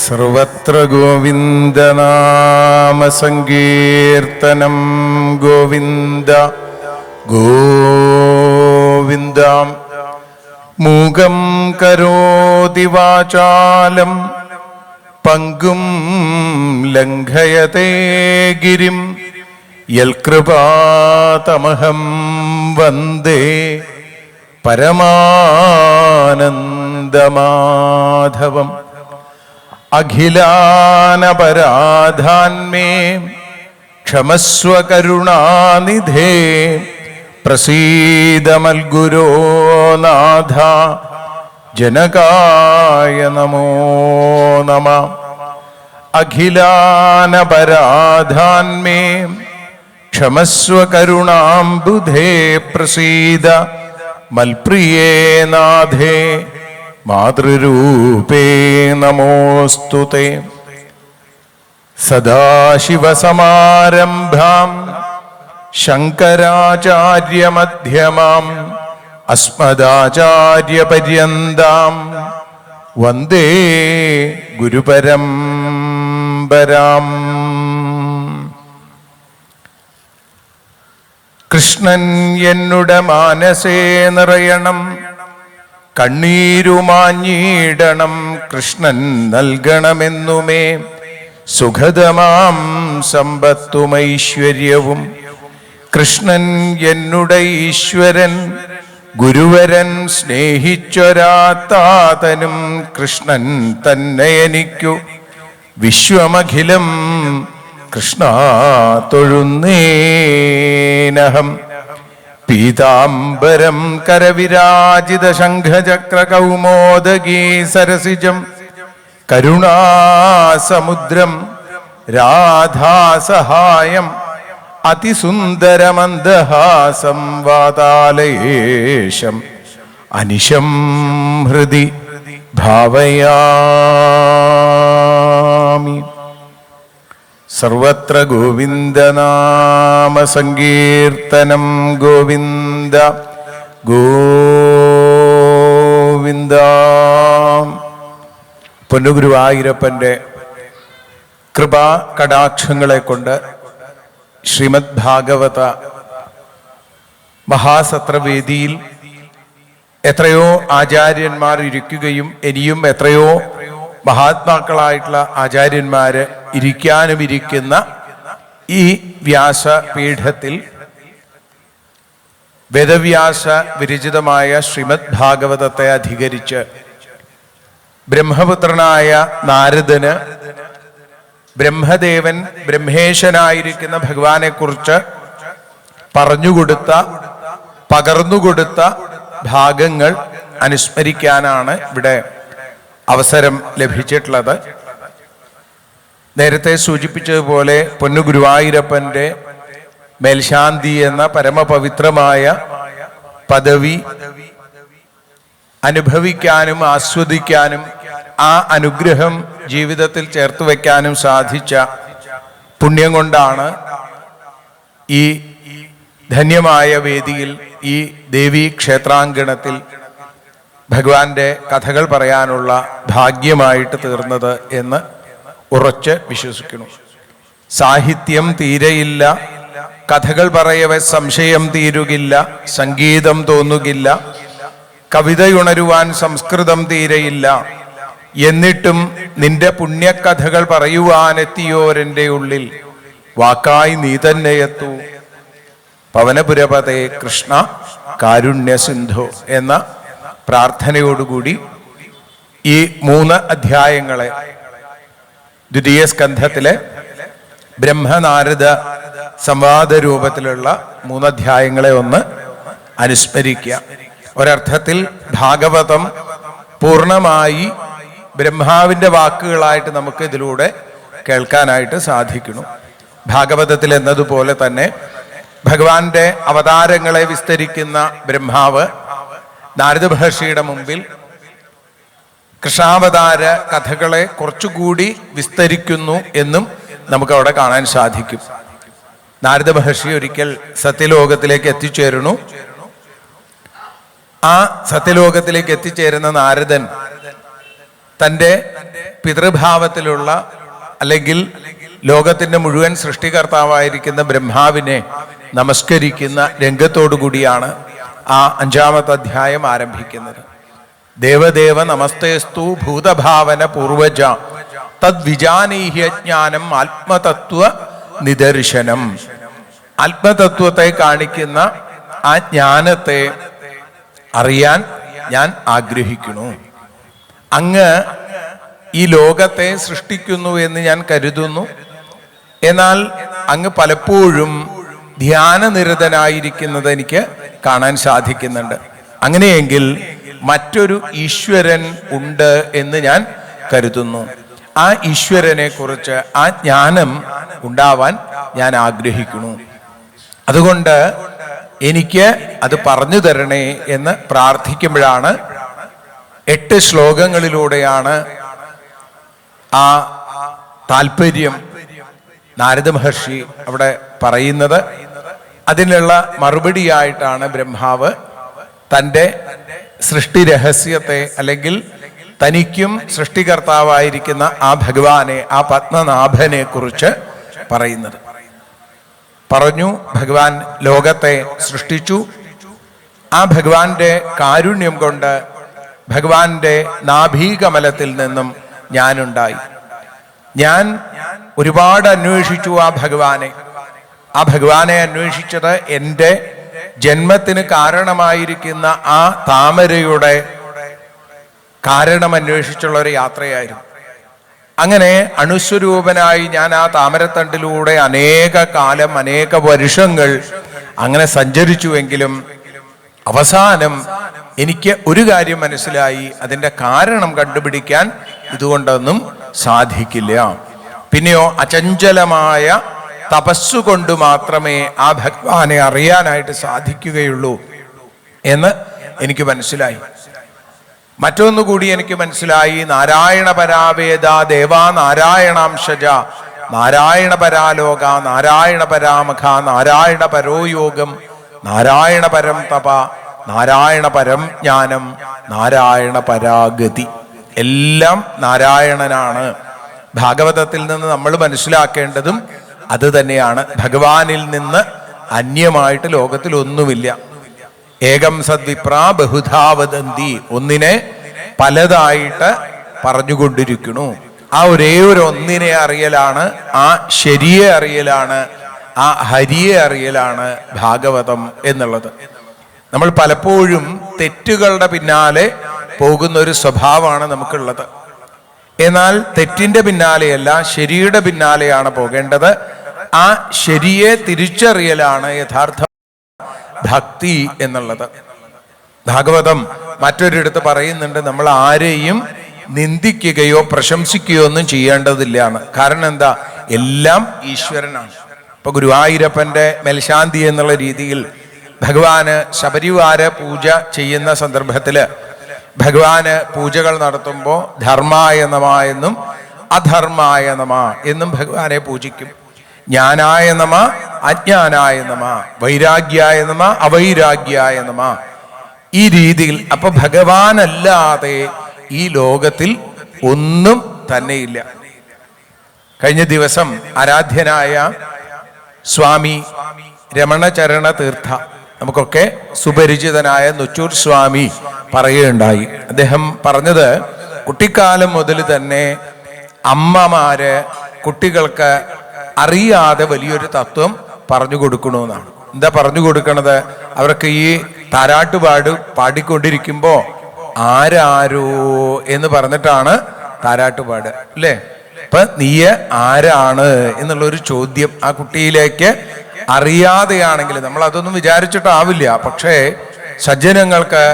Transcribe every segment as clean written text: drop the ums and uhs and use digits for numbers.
സർവത്ര ഗോവിന്ദനാമസങ്കീർത്തനം ഗോവിന്ദ ഗോവിന്ദ. മൂകം കരോതി വാചാലം പങ്കും ലംഘയതേ ഗിരിം യൽകൃപാതമഹം വന്ദേ പരമാനന്ദമാധവം. അഖിലാനപരാധാന്മേ ക്ഷമസ്വ കരുണാനിധേ പ്രസീദ മൽഗുരോ നാഥ ജനകായ നമോ നമഃ. അഖിലാനപരാധാന്മേ ക്ഷമസ്വ കരുണാംബുധേ പ്രസീദ മൽപ്രിയേ നാഥേ മാതൃരൂപേ നമോസ്തുതേ. സദാശിവസമാരംഭാം ശങ്കരാചാര്യമധ്യമാം അസ്മദാചാര്യപര്യന്താം വന്ദേ ഗുരുപരമ്പരാം. കൃഷ്ണൻ എന്നുടെ മാനസേ നിറയണം, കണ്ണീരുമാഞ്ഞിടണം, കൃഷ്ണൻ നൽകണമെന്നുമേ സുഖദമാം സമ്പത്തുമൈശ്വര്യവും. കൃഷ്ണൻ എന്നുടെ ഈശ്വരൻ ഗുരുവരൻ സ്നേഹിച്ചൊരാത്താതനും കൃഷ്ണൻ തന്നെ എനിക്കു വിശ്വമഖിലം കൃഷ്ണ തൊഴുന്നേനഹം. പീതാംബരം കരവിരാജിത ശംഖചക്ര കൗമോദഗീ സരസിജം കരുണാസമുദ്രം രാധാസഹായം അതിസുന്ദരമന്ദഹാസം വാതാലയേശം അനിശം ഹൃദി ഭാവയാമി. സർവത്ര ഗോവിന്ദനാമസങ്കീർത്തനം ഗോവിന്ദ ഗോവിന്ദ. പൊന്നുഗുരുവായൂരപ്പൻ്റെ കൃപാ കടാക്ഷങ്ങളെ കൊണ്ട് ശ്രീമദ് ഭാഗവത മഹാസത്രവേദിയിൽ എത്രയോ ആചാര്യന്മാർ ഇരിക്കുകയും ഇനിയും എത്രയോ മഹാത്മാക്കളായിട്ടുള്ള ആചാര്യന്മാര് ഇരിക്കാനും ഇരിക്കുന്ന ഈ വ്യാസപീഠത്തിൽ വേദവ്യാസ വിരചിതമായ ശ്രീമദ് ഭാഗവതത്തെ അധികരിച്ച് ബ്രഹ്മപുത്രനായ നാരദന് ബ്രഹ്മദേവൻ ബ്രഹ്മേശനായിരിക്കുന്ന ഭഗവാനെ കുറിച്ച് പറഞ്ഞുകൊടുത്ത പകർന്നുകൊടുത്ത ഭാഗങ്ങൾ അനുസ്മരിക്കാനാണ് ഇവിടെ അവസരം ലഭിച്ചിട്ടുള്ളത്. നേരത്തെ സൂചിപ്പിച്ചതുപോലെ പൊന്നുഗുരുവായൂരപ്പൻ്റെ മേൽശാന്തി എന്ന പരമപവിത്രമായ പദവി അനുഭവിക്കാനും ആസ്വദിക്കാനും ആ അനുഗ്രഹം ജീവിതത്തിൽ ചേർത്ത് വയ്ക്കാനും സാധിച്ച പുണ്യം കൊണ്ടാണ് ഈ ധന്യമായ വേദിയിൽ ഈ ദേവീ ക്ഷേത്രാങ്കണത്തിൽ ഭഗവാന്റെ കഥകൾ പറയാനുള്ള ഭാഗ്യമായിട്ട് തീർന്നത് എന്ന് ഉറച്ച് വിശ്വസിക്കുന്നു. സാഹിത്യം തീരെയില്ല, കഥകൾ പറയവെ സംശയം തീരുകില്ല, സംഗീതം തോന്നുകില്ല, കവിതയുണരുവാൻ സംസ്കൃതം തീരെയില്ല, എന്നിട്ടും നിന്റെ പുണ്യകഥകൾ പറയുവാനെത്തിയോരെൻ്റെ ഉള്ളിൽ വാക്കായി നീ തന്നെയെത്തൂ പവനപുരപതേ കൃഷ്ണ കാരുണ്യസിന്ധു എന്ന പ്രാർത്ഥനയോടുകൂടി ഈ 3 അധ്യായങ്ങളെ ദ്വിതീയ സ്കന്ധത്തിലെ ബ്രഹ്മനാരദ സംവാദ രൂപത്തിലുള്ള 3 അധ്യായങ്ങളെ ഒന്ന് അനുസ്മരിക്കുക. ഒരർത്ഥത്തിൽ ഭാഗവതം പൂർണ്ണമായി ബ്രഹ്മാവിൻ്റെ വാക്കുകളായിട്ട് നമുക്ക് ഇതിലൂടെ കേൾക്കാനായിട്ട് സാധിക്കുന്നു. ഭാഗവതത്തിൽ എന്നതുപോലെ തന്നെ ഭഗവാന്റെ അവതാരങ്ങളെ വിസ്തരിക്കുന്ന ബ്രഹ്മാവ് നാരദ മഹർഷിയുടെ മുമ്പിൽ കൃഷ്ണാവതാര കഥകളെ കുറച്ചുകൂടി വിസ്തരിക്കുന്നു എന്നും നമുക്ക് അവിടെ കാണാൻ സാധിക്കും. നാരദ മഹർഷി ഒരിക്കൽ സത്യലോകത്തിലേക്ക് എത്തിച്ചേരുന്നു. ആ സത്യലോകത്തിലേക്ക് എത്തിച്ചേരുന്ന നാരദൻ തൻ്റെ പിതൃഭാവത്തിലുള്ള അല്ലെങ്കിൽ ലോകത്തിൻ്റെ മുഴുവൻ സൃഷ്ടികർത്താവായിരിക്കുന്ന ബ്രഹ്മാവിനെ നമസ്കരിക്കുന്ന രംഗത്തോടു കൂടിയാണ് ആ 5-ാമത്തെ അധ്യായം ആരംഭിക്കുന്നത്. ദേവദേവ നമസ്തേസ്തു ഭൂതഭാവന പൂർവജ തദ്വിജാനീഹ്യജ്ഞാനം ആത്മതത്വ നിദർശനം. ആത്മതത്വത്തെ കാണിക്കുന്ന ആ ജ്ഞാനത്തെ അറിയാൻ ഞാൻ ആഗ്രഹിക്കുന്നു. അങ്ങ് ഈ ലോകത്തെ സൃഷ്ടിക്കുന്നു എന്ന് ഞാൻ കരുതുന്നു. എന്നാൽ അങ്ങ് പലപ്പോഴും ധ്യാനനിരതനായിരിക്കുന്നത് എനിക്ക് കാണാൻ സാധിക്കുന്നുണ്ട്. അങ്ങനെയെങ്കിൽ മറ്റൊരു ഈശ്വരൻ ഉണ്ട് എന്ന് ഞാൻ കരുതുന്നു. ആ ഈശ്വരനെ കുറിച്ച് ആ ജ്ഞാനം ഉണ്ടാവാൻ ഞാൻ ആഗ്രഹിക്കുന്നു. അതുകൊണ്ട് എനിക്ക് അത് പറഞ്ഞു തരണേ എന്ന് പ്രാർത്ഥിക്കുമ്പോഴാണ് 8 ശ്ലോകങ്ങളിലൂടെയാണ് ആ താല്പര്യം നാരദ മഹർഷി അവിടെ പറയുന്നത്. അതിനുള്ള മറുപടിയായിട്ടാണ് ബ്രഹ്മാവ് തൻ്റെ സൃഷ്ടി രഹസ്യത്തെ അല്ലെങ്കിൽ തനിക്കും സൃഷ്ടികർത്താവായിരിക്കുന്ന ആ ഭഗവാനെ, ആ പത്മനാഭനെ കുറിച്ച് പറയുന്നത്. പറഞ്ഞു, ഭഗവാൻ ലോകത്തെ സൃഷ്ടിച്ചു. ആ ഭഗവാന്റെ കാരുണ്യം കൊണ്ട് ഭഗവാന്റെ നാഭീകമലത്തിൽ നിന്നും ഞാനുണ്ടായി. ഞാൻ ഒരുപാട് അന്വേഷിച്ചു ആ ഭഗവാനെ അന്വേഷിച്ചത് എൻ്റെ ജന്മത്തിന് കാരണമായിരിക്കുന്ന ആ താമരയുടെ കാരണം അന്വേഷിച്ചുള്ള ഒരു യാത്രയായിരുന്നു. അങ്ങനെ അണുസ്വരൂപനായി ഞാൻ ആ താമരത്തണ്ടിലൂടെ അനേക കാലം, അനേക വർഷങ്ങൾ അങ്ങനെ സഞ്ചരിച്ചുവെങ്കിലും അവസാനം എനിക്ക് ഒരു കാര്യം മനസ്സിലായി, അതിൻ്റെ കാരണം കണ്ടുപിടിക്കാൻ ഇതുകൊണ്ടൊന്നും സാധിക്കില്ല. പിന്നെയോ അചഞ്ചലമായ തപസ്സുകൊണ്ട് മാത്രമേ ആ ഭഗവാനെ അറിയാനായിട്ട് സാധിക്കുകയുള്ളൂ എന്ന് എനിക്ക് മനസ്സിലായി. മറ്റൊന്നുകൂടി എനിക്ക് മനസ്സിലായി, നാരായണ പരാവേദ ദേവാ നാരായണാംശജ നാരായണ പരാലോക നാരായണ പരാമഖ നാരായണ പരോയോഗം നാരായണ പരം തപ നാരായണ പരം ജ്ഞാനം നാരായണ പരാഗതി. എല്ലാം നാരായണനാണ്. ഭാഗവതത്തിൽ നിന്ന് നമ്മൾ മനസ്സിലാക്കേണ്ടതും അത് തന്നെയാണ്. ഭഗവാനിൽ നിന്ന് അന്യമായിട്ട് ലോകത്തിൽ ഒന്നുമില്ല. ഏകം സദ്വിപ്രാ ബഹുധാ വദന്തി, ഒന്നിനെ പലതായിട്ട് പറഞ്ഞുകൊണ്ടിരിക്കുന്നു. ആ ഒരേ ഒരു ഒന്നിനെ അറിയലാണ്, ആ ശരിയെ അറിയലാണ്, ആ ഹരിയെ അറിയലാണ് ഭാഗവതം എന്നുള്ളത്. നമ്മൾ പലപ്പോഴും തെറ്റുകളുടെ പിന്നാലെ പോകുന്ന ഒരു സ്വഭാവമാണ് നമുക്കുള്ളത്. എന്നാൽ തെറ്റിന്റെ പിന്നാലെയല്ല, ശരിയുടെ പിന്നാലെയാണ് പോകേണ്ടത്. ആ ശരിയെ തിരിച്ചറിയലാണ് യഥാർത്ഥ ഭക്തി എന്നുള്ളത്. ഭാഗവതം മറ്റൊരിടത്ത് പറയുന്നുണ്ട്, നമ്മൾ ആരെയും നിന്ദിക്കുകയോ പ്രശംസിക്കുകയോ ഒന്നും ചെയ്യേണ്ടതില്ല എന്ന്. കാരണം എന്താ? എല്ലാം ഈശ്വരനാണ്. ഇപ്പൊ ഗുരുവായൂരപ്പന്റെ മേൽശാന്തി എന്നുള്ള രീതിയിൽ ഭഗവാന് ശബരിവാര പൂജ ചെയ്യുന്ന സന്ദർഭത്തില് ഭഗവാന് പൂജകൾ നടത്തുമ്പോൾ ധർമായ നമ എന്നും അധർമായ നമ എന്നും ഭഗവാനെ പൂജിക്കും. ജ്ഞാനായ നമ അജ്ഞാനായ നമ, വൈരാഗ്യായ നമ അവൈരാഗ്യായ നമ, ഈ രീതിയിൽ. അപ്പൊ ഭഗവാനല്ലാതെ ഈ ലോകത്തിൽ ഒന്നും തന്നെയില്ല. കഴിഞ്ഞ ദിവസം ആരാധ്യനായ സ്വാമി രമണചരണ തീർത്ഥ, നമുക്കൊക്കെ സുപരിചിതനായ നൊച്ചൂർ സ്വാമി പറയുകയുണ്ടായി. അദ്ദേഹം പറഞ്ഞത്, കുട്ടിക്കാലം മുതൽ തന്നെ അമ്മമാര് കുട്ടികൾക്ക് അറിയാതെ വലിയൊരു തത്വം പറഞ്ഞു കൊടുക്കണമെന്നാണ്. എന്താ പറഞ്ഞു കൊടുക്കണത്? അവർക്ക് ഈ താരാട്ടുപാട് പാടിക്കൊണ്ടിരിക്കുമ്പോ ആരാരോ എന്ന് പറഞ്ഞിട്ടാണ് താരാട്ടുപാട്, അല്ലേ? അപ്പൊ നീ ആരാണ് എന്നുള്ളൊരു ചോദ്യം ആ കുട്ടിയിലേക്ക് അറിയാതെയാണെങ്കിൽ, നമ്മൾ അതൊന്നും വിചാരിച്ചിട്ടാവില്ല, പക്ഷേ സജ്ജനങ്ങൾക്ക്,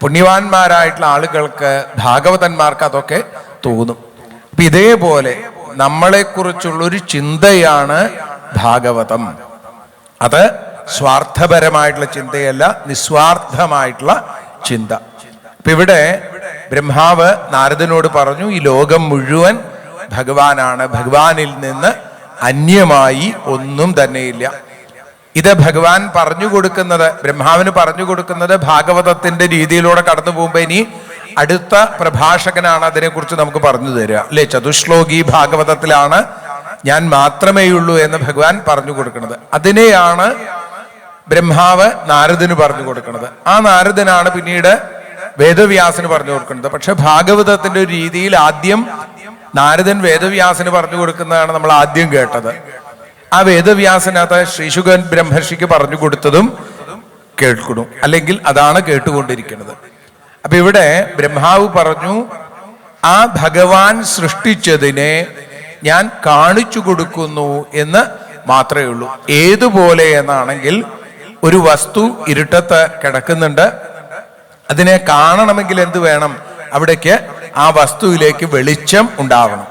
പുണ്യവാന്മാരായിട്ടുള്ള ആളുകൾക്ക്, ഭാഗവതന്മാർക്ക് അതൊക്കെ തോന്നും. അപ്പൊ ഇതേപോലെ നമ്മളെക്കുറിച്ചുള്ളൊരു ചിന്തയാണ് ഭാഗവതം. അത് സ്വാർത്ഥപരമായിട്ടുള്ള ചിന്തയല്ല, നിസ്വാർത്ഥമായിട്ടുള്ള ചിന്ത. അപ്പൊ ഇവിടെ ബ്രഹ്മാവ് നാരദനോട് പറഞ്ഞു, ഈ ലോകം മുഴുവൻ ഭഗവാനാണ്, ഭഗവാനിൽ നിന്ന് അന്യമായി ഒന്നും തന്നെയില്ല. ഇത് ഭഗവാൻ പറഞ്ഞു കൊടുക്കുന്നത്, ബ്രഹ്മാവിന് പറഞ്ഞു കൊടുക്കുന്നത് ഭാഗവതത്തിന്റെ രീതിയിലൂടെ കടന്നു പോകുമ്പോ ഇനി അടുത്ത പ്രഭാഷകനാണ് അതിനെക്കുറിച്ച് നമുക്ക് പറഞ്ഞു തരിക അല്ലെ. ചതുശ്ലോകി ഭാഗവതത്തിലാണ് ഞാൻ മാത്രമേ ഉള്ളൂ എന്ന് ഭഗവാൻ പറഞ്ഞു കൊടുക്കുന്നത്. അതിനെയാണ് ബ്രഹ്മാവ് നാരദന് പറഞ്ഞു കൊടുക്കുന്നത്. ആ നാരദനാണ് പിന്നീട് വേദവ്യാസന് പറഞ്ഞു കൊടുക്കുന്നത്. പക്ഷെ ഭാഗവതത്തിന്റെ ഒരു രീതിയിൽ ആദ്യം നാരദൻ വേദവ്യാസന് പറഞ്ഞു കൊടുക്കുന്നതാണ് നമ്മൾ ആദ്യം കേട്ടത്. ആ വേദവ്യാസനത് ശ്രീശുഖൻ ബ്രഹ്മർഷിക്ക് പറഞ്ഞു കൊടുത്തതും കേൾക്കണു, അല്ലെങ്കിൽ അതാണ് കേട്ടുകൊണ്ടിരിക്കുന്നത്. അപ്പൊ ഇവിടെ ബ്രഹ്മാവ് പറഞ്ഞു, ആ ഭഗവാൻ സൃഷ്ടിച്ചതിനെ ഞാൻ കാണിച്ചു കൊടുക്കുന്നു എന്ന് മാത്രമേ ഉള്ളൂ. ഏതുപോലെ എന്നാണെങ്കിൽ, ഒരു വസ്തു ഇരുട്ടത്ത് കിടക്കുന്നുണ്ട്, അതിനെ കാണണമെങ്കിൽ എന്ത് വേണം? അവിടേക്ക് ആ വസ്തുവിലേക്ക് വെളിച്ചം ഉണ്ടാവണം.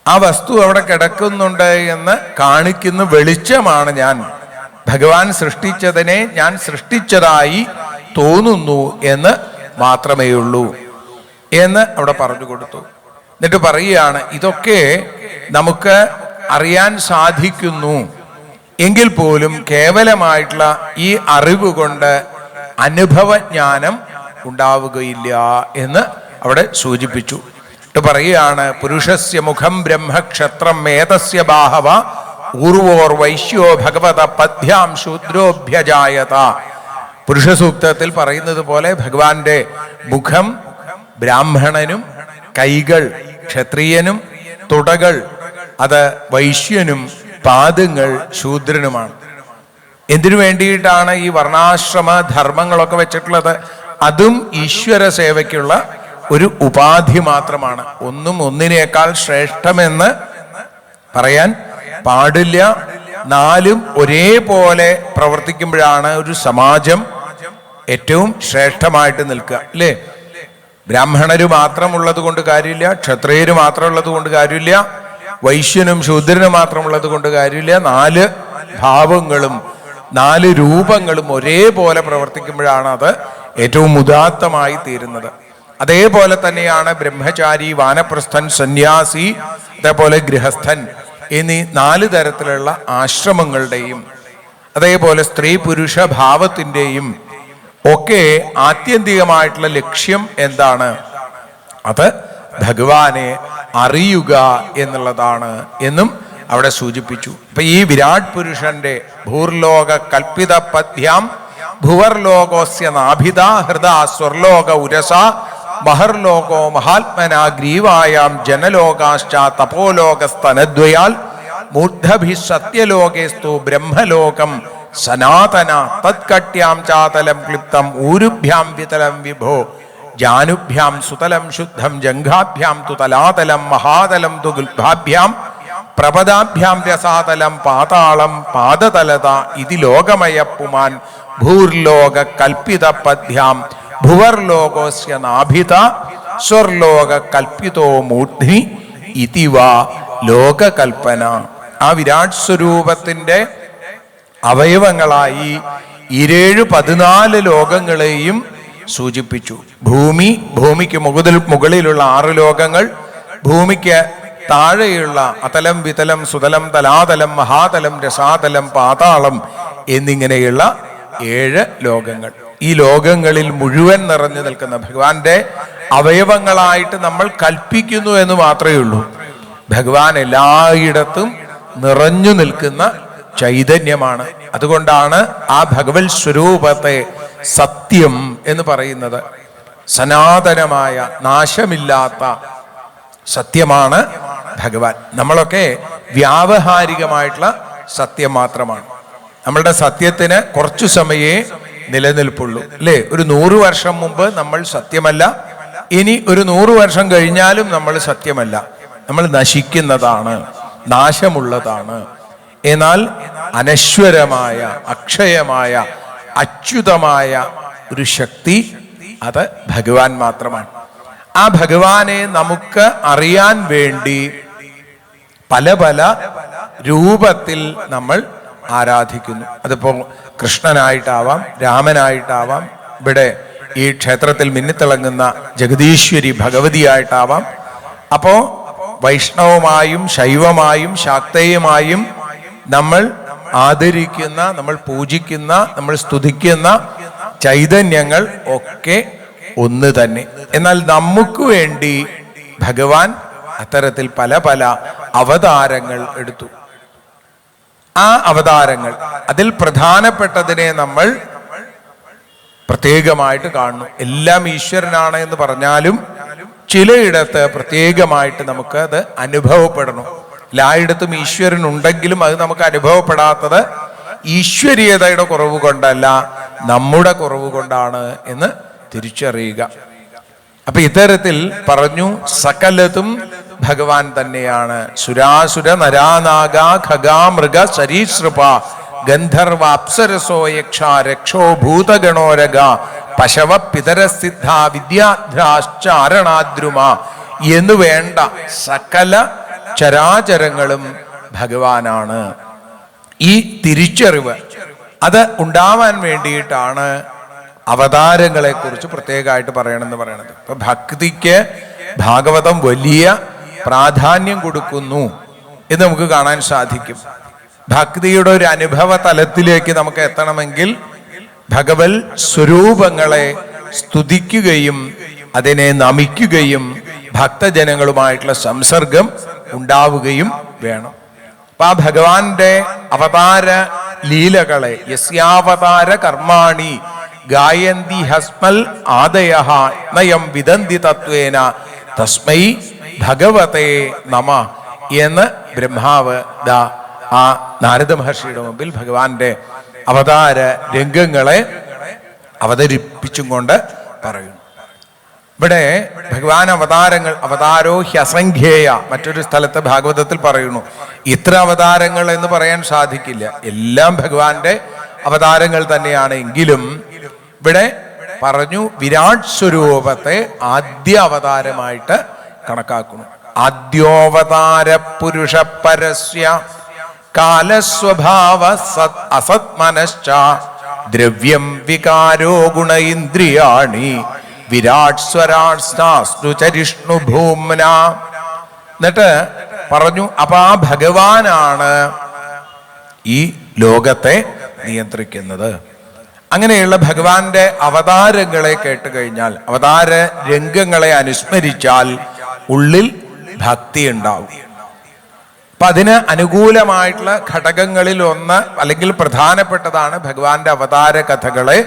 ആ വസ്തു അവിടെ കിടക്കുന്നുണ്ട് എന്ന് കാണിക്കുന്ന വെളിച്ചമാണ് ഞാൻ. ഭഗവാൻ സൃഷ്ടിച്ചതിനെ ഞാൻ സൃഷ്ടിച്ചതായി തോന്നുന്നു എന്ന് മാത്രമേ ഉള്ളൂ എന്ന് അവിടെ പറഞ്ഞു കൊടുത്തു. എന്നിട്ട് പറയുകയാണ്, ഇതൊക്കെ നമുക്ക് അറിയാൻ സാധിക്കുന്നു എങ്കിൽ പോലും കേവലമായിട്ടുള്ള ഈ അറിവ് കൊണ്ട് അനുഭവജ്ഞാനം ഉണ്ടാവുകയില്ല എന്ന് അവിടെ സൂചിപ്പിച്ചു. പറയുകയാണ്, പുരുഷസ്യ മുഖം ബ്രഹ്മക്ഷത്രം മേതസ്യ ബാഹവ ഊർവോർ വൈശ്യോ ഭഗവത പദ്ഭ്യാം ശൂദ്രോഭ്യജായത. പുരുഷ സൂക്തത്തിൽ പറയുന്നത് പോലെ ഭഗവാന്റെ മുഖം ബ്രാഹ്മണനും, കൈകൾ ക്ഷത്രിയനും, തുടകൾ അത് വൈശ്യനും, പാദങ്ങൾ ശൂദ്രനുമാണ്. എന്തിനു വേണ്ടിയിട്ടാണ് ഈ വർണ്ണാശ്രമ ധർമ്മങ്ങളൊക്കെ വെച്ചിട്ടുള്ളത്? അതും ഈശ്വര സേവയ്ക്കുള്ള ഒരു ഉപാധി മാത്രമാണ്. ഒന്നും ഒന്നിനേക്കാൾ ശ്രേഷ്ഠമെന്ന് പറയാൻ പാടില്ല. നാലും ഒരേപോലെ പ്രവർത്തിക്കുമ്പോഴാണ് ഒരു സമാജം ഏറ്റവും ശ്രേഷ്ഠമായിട്ട് നിൽക്കുക, അല്ലേ? ബ്രാഹ്മണര് മാത്രമുള്ളത് കൊണ്ട് കാര്യമില്ല, ക്ഷത്രിയര് മാത്രമുള്ളത് കൊണ്ട് കാര്യമില്ല, വൈശ്യനും ശൂദ്രനും മാത്രമുള്ളത് കൊണ്ട് കാര്യമില്ല. നാല് ഭാവങ്ങളും നാല് രൂപങ്ങളും ഒരേപോലെ പ്രവർത്തിക്കുമ്പോഴാണ് അത് ഏറ്റവും ഉദാത്തമായി തീരുന്നത്. അതേപോലെ തന്നെയാണ് ബ്രഹ്മചാരി, വാനപ്രസ്ഥൻ, സന്യാസി, അതേപോലെ ഗൃഹസ്ഥൻ എന്നീ നാല് തരത്തിലുള്ള ആശ്രമങ്ങളുടെയും അതേപോലെ സ്ത്രീ പുരുഷ ഭാവത്തിൻ്റെയും ഒക്കെ ആത്യന്തികമായിട്ടുള്ള ലക്ഷ്യം എന്താണ്? അത് ഭഗവാനെ അറിയുക എന്നുള്ളതാണ് എന്നും അവിടെ സൂചിപ്പിച്ചു. അപ്പൊ ഈ വിരാട് പുരുഷന്റെ ഭൂർലോക കൽപ്പിത പദ്ഭ്യാം ഭുവർലോകോസ്യ നാഭിത ഹൃദാ സ്വർലോക ഉരസ മഹർലോകോ മഹാത്മന ഗ്രീവായാം ജനലോകാശ്ച തപോലോകസ്തനദ്വയാൽ മൂർധഭി സത്യലോകേസ്തു ബ്രഹ്മലോകം സനാതന തത്കട്യാം ചാതലം ക്ലിപ്തം ഊരുഭ്യാം വിതലം വിഭോ ജാനുഭ്യാം സുതലം ശുദ്ധം ജംഘാഭ്യാം തു തലാതലം മഹാതലം തു ഗുൽഭാഭ്യാം പ്രപദാഭ്യാം രസാതലം പാതാളം പാദതലത ഇതി ലോകമയ പുമാൻ ഭൂർലോക കൽപ്പിത പദ്ഭ്യാം ഭുവർലോകോസ്യ നാഭിത സ്വർലോക കൽപ്പിതോ മൂർധ്നി ഇതി വാ ലോകകൽപ്പന. ആ വിരാട് സ്വരൂപത്തിന്റെ അവയവങ്ങളായി 14 ലോകങ്ങളെയും സൂചിപ്പിച്ചു. ഭൂമിക്ക് മുകളിലുള്ള 6 ലോകങ്ങൾ, ഭൂമിക്ക് താഴെയുള്ള അതലം വിതലം സുതലം തലാതലം മഹാതലം രസാതലം പാതാളം എന്നിങ്ങനെയുള്ള 7 ലോകങ്ങൾ. ഈ ലോകങ്ങളിൽ മുഴുവൻ നിറഞ്ഞു നിൽക്കുന്ന ഭഗവാന്റെ അവയവങ്ങളായിട്ട് നമ്മൾ കൽപ്പിക്കുന്നു എന്ന് മാത്രമേ ഉള്ളൂ. ഭഗവാൻ എല്ലായിടത്തും നിറഞ്ഞു നിൽക്കുന്ന ചൈതന്യമാണ്. അതുകൊണ്ടാണ് ആ ഭഗവത് സ്വരൂപത്തെ സത്യം എന്ന് പറയുന്നത്. സനാതനമായ നാശമില്ലാത്ത സത്യമാണ് ഭഗവാൻ. നമ്മളൊക്കെ വ്യാവഹാരികമായിട്ടുള്ള സത്യം മാത്രമാണ്. നമ്മളുടെ സത്യത്തിന് കുറച്ചു സമയേ നിലനിൽപ്പുള്ളൂ, അല്ലേ? ഒരു 100 വർഷം മുമ്പ് നമ്മൾ സത്യമല്ല, ഇനി ഒരു 100 വർഷം കഴിഞ്ഞാലും നമ്മൾ സത്യമല്ല. നമ്മൾ നശിക്കുന്നതാണ്, നാശമുള്ളതാണ്. എന്നാൽ അനശ്വരമായ, അക്ഷയമായ, അച്യുതമായ ഒരു ശക്തി അത് ഭഗവാൻ മാത്രമാണ്. ആ ഭഗവാനെ നമുക്ക് അറിയാൻ വേണ്ടി പല പല രൂപത്തിൽ നമ്മൾ ആരാധിക്കുന്നു. അതിപ്പോ കൃഷ്ണനായിട്ടാവാം, രാമനായിട്ടാവാം, ഇവിടെ ഈ ക്ഷേത്രത്തിൽ മിന്നിത്തിളങ്ങുന്ന ജഗദീശ്വരി ഭഗവതിയായിട്ടാവാം. അപ്പോ വൈഷ്ണവമായും ശൈവമായും ശാക്തേയമായും നമ്മൾ ആദരിക്കുന്ന, നമ്മൾ പൂജിക്കുന്ന, നമ്മൾ സ്തുതിക്കുന്ന ചൈതന്യങ്ങൾ ഒക്കെ ഒന്ന് തന്നെ. എന്നാൽ നമുക്ക് വേണ്ടി ഭഗവാൻ അത്തരത്തിൽ പല പല അവതാരങ്ങൾ എടുത്തു. ആ അവതാരങ്ങൾ അതിൽ പ്രധാനപ്പെട്ടതിനെ നമ്മൾ പ്രത്യേകമായിട്ട് കാണുന്നു. എല്ലാം ഈശ്വരനാണ് എന്ന് പറഞ്ഞാലും ചിലയിടത്ത് പ്രത്യേകമായിട്ട് നമുക്ക് അത് അനുഭവപ്പെടണം. എല്ലായിടത്തും ഈശ്വരൻ ഉണ്ടെങ്കിലും അത് നമുക്ക് അനുഭവപ്പെടാത്തത് ഈശ്വരീയതയുടെ കുറവ് കൊണ്ടല്ല, നമ്മുടെ കുറവ് കൊണ്ടാണ് എന്ന് തിരിച്ചറിയുക. അപ്പൊ ഇത്തരത്തിൽ പറഞ്ഞു, സകലതും ഭഗവാൻ തന്നെയാണ്. സുരാസുര നരാനാഗ ഖഗാ മൃഗ സരീസൃപ ഗന്ധർവ അപ്സരസോ യക്ഷ രക്ഷോ ഭൂതഗണോരഗ പശവ പിതരസിദ്ധ വിദ്യാധ്രാശ്ചാരണാദ്രുമ എന്ന് വേണ്ട സകല ചരാചരങ്ങളും ഭഗവാനാണ്. ഈ തിരിച്ചറിവ് അത് ഉണ്ടാവാൻ വേണ്ടിയിട്ടാണ് അവതാരങ്ങളെ കുറിച്ച് പ്രത്യേകമായിട്ട് പറയണമെന്ന് പറയണത്. ഇപ്പൊ ഭക്തിക്ക് ഭാഗവതം വലിയ പ്രാധാന്യം കൊടുക്കുന്നു എന്ന് നമുക്ക് കാണാൻ സാധിക്കും. ഭക്തിയുടെ ഒരു അനുഭവ തലത്തിലേക്ക് നമുക്ക് എത്തണമെങ്കിൽ ഭഗവത് സ്വരൂപങ്ങളെ സ്തുതിക്കുകയും അതിനെ നമിക്കുകയും ഭക്തജനങ്ങളുമായിട്ടുള്ള സംസർഗം ഉണ്ടാവുകയും വേണം. അപ്പൊ ആ ഭഗവാന്റെ അവതാര ലീലകളെ യസ്യാവതാര കർമാണി ഗായന്തി ഹസ്മൽ ആദയഃ നയം വിദന്തി തത്വേന തസ്മൈ ഭഗവതേ നമ എന്ന് ബ്രഹ്മാവ് ആ നാരദ മഹർഷിയുടെ മുമ്പിൽ ഭഗവാന്റെ അവതാര രംഗങ്ങളെ അവതരിപ്പിച്ചും കൊണ്ട് പറയുന്നു. ഇവിടെ ഭഗവാൻ അവതാരങ്ങൾ അവതാരോ ഹ്യസംഖ്യേയ മറ്റൊരു സ്ഥലത്ത് ഭാഗവതത്തിൽ പറയുന്നു. ഇത്ര അവതാരങ്ങൾ എന്ന് പറയാൻ സാധിക്കില്ല, എല്ലാം ഭഗവാന്റെ അവതാരങ്ങൾ തന്നെയാണ്. എങ്കിലും ഇവിടെ പറഞ്ഞു വിരാട് സ്വരൂപത്തെ ആദ്യ അവതാരമായിട്ട് കണക്കാക്കുന്നു. ആദ്യോവതാര പുരുഷ പരസ്യ കാലസ്വഭാവ അസത്മനശ്ച ദ്രവ്യം വികാരോ ഗുണ ഇന്ദ്രിയാണി വിരാട് സ്വരാഷ്ണു ഭൂമ്ന. എന്നിട്ട് പറഞ്ഞു അപ്പൊ ആ ഭഗവാനാണ് ഈ ലോകത്തെ നിയന്ത്രിക്കുന്നത്. അങ്ങനെയുള്ള ഭഗവാന്റെ അവതാരങ്ങളെ കേട്ട് കഴിഞ്ഞാൽ, അവതാര രംഗങ്ങളെ അനുസ്മരിച്ചാൽ ഉള്ളിൽ ഭക്തി ഉണ്ടാവും. അപ്പൊ അതിന് അനുകൂലമായിട്ടുള്ള ഘടകങ്ങളിൽ ഒന്ന് അല്ലെങ്കിൽ പ്രധാനപ്പെട്ടതാണ് ഭഗവാന്റെ അവതാര കഥകളെ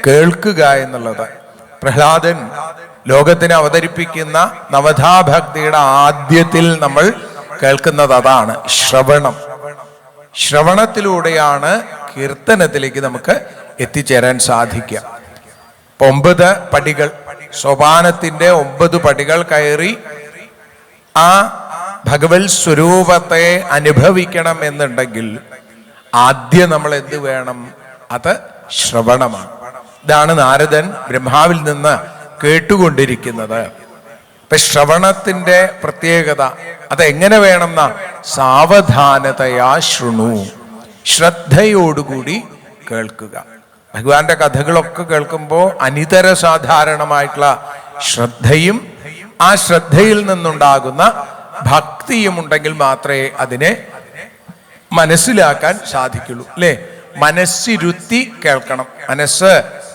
കേൾക്കുക എന്നുള്ളത്. പ്രഹ്ലാദൻ ലോകത്തിന് അവതരിപ്പിക്കുന്ന നവധാഭക്തിയുടെ ആദ്യത്തിൽ നമ്മൾ കേൾക്കുന്നത് അതാണ്, ശ്രവണം. ശ്രവണത്തിലൂടെയാണ് കീർത്തനത്തിലേക്ക് നമുക്ക് എത്തിച്ചേരാൻ സാധിക്കുക. 9 പടികൾ, സോപാനത്തിന്റെ 9 പടികൾ കയറി ആ ഭഗവത് സ്വരൂപത്തെ അനുഭവിക്കണം എന്നുണ്ടെങ്കിൽ ആദ്യം നമ്മൾ എന്ത് വേണം? അത് ശ്രവണമാണ്. ഇതാണ് നാരദൻ ബ്രഹ്മാവിൽ നിന്ന് കേട്ടുകൊണ്ടിരിക്കുന്നത്. ഇപ്പൊ ശ്രവണത്തിന്റെ പ്രത്യേകത അതെങ്ങനെ വേണമെന്ന സാവധാനതയാ ശൃണു, ശ്രദ്ധയോടുകൂടി കേൾക്കുക. ഭഗവാന്റെ കഥകളൊക്കെ കേൾക്കുമ്പോൾ അനിതര സാധാരണമായിട്ടുള്ള ശ്രദ്ധയും ആ ശ്രദ്ധയിൽ നിന്നുണ്ടാകുന്ന ഭക്തിയും ഉണ്ടെങ്കിൽ മാത്രമേ അതിനെ മനസ്സിലാക്കാൻ സാധിക്കുള്ളൂ, അല്ലേ? മനസ്സിരുത്തി കേൾക്കണം. മനസ്സ്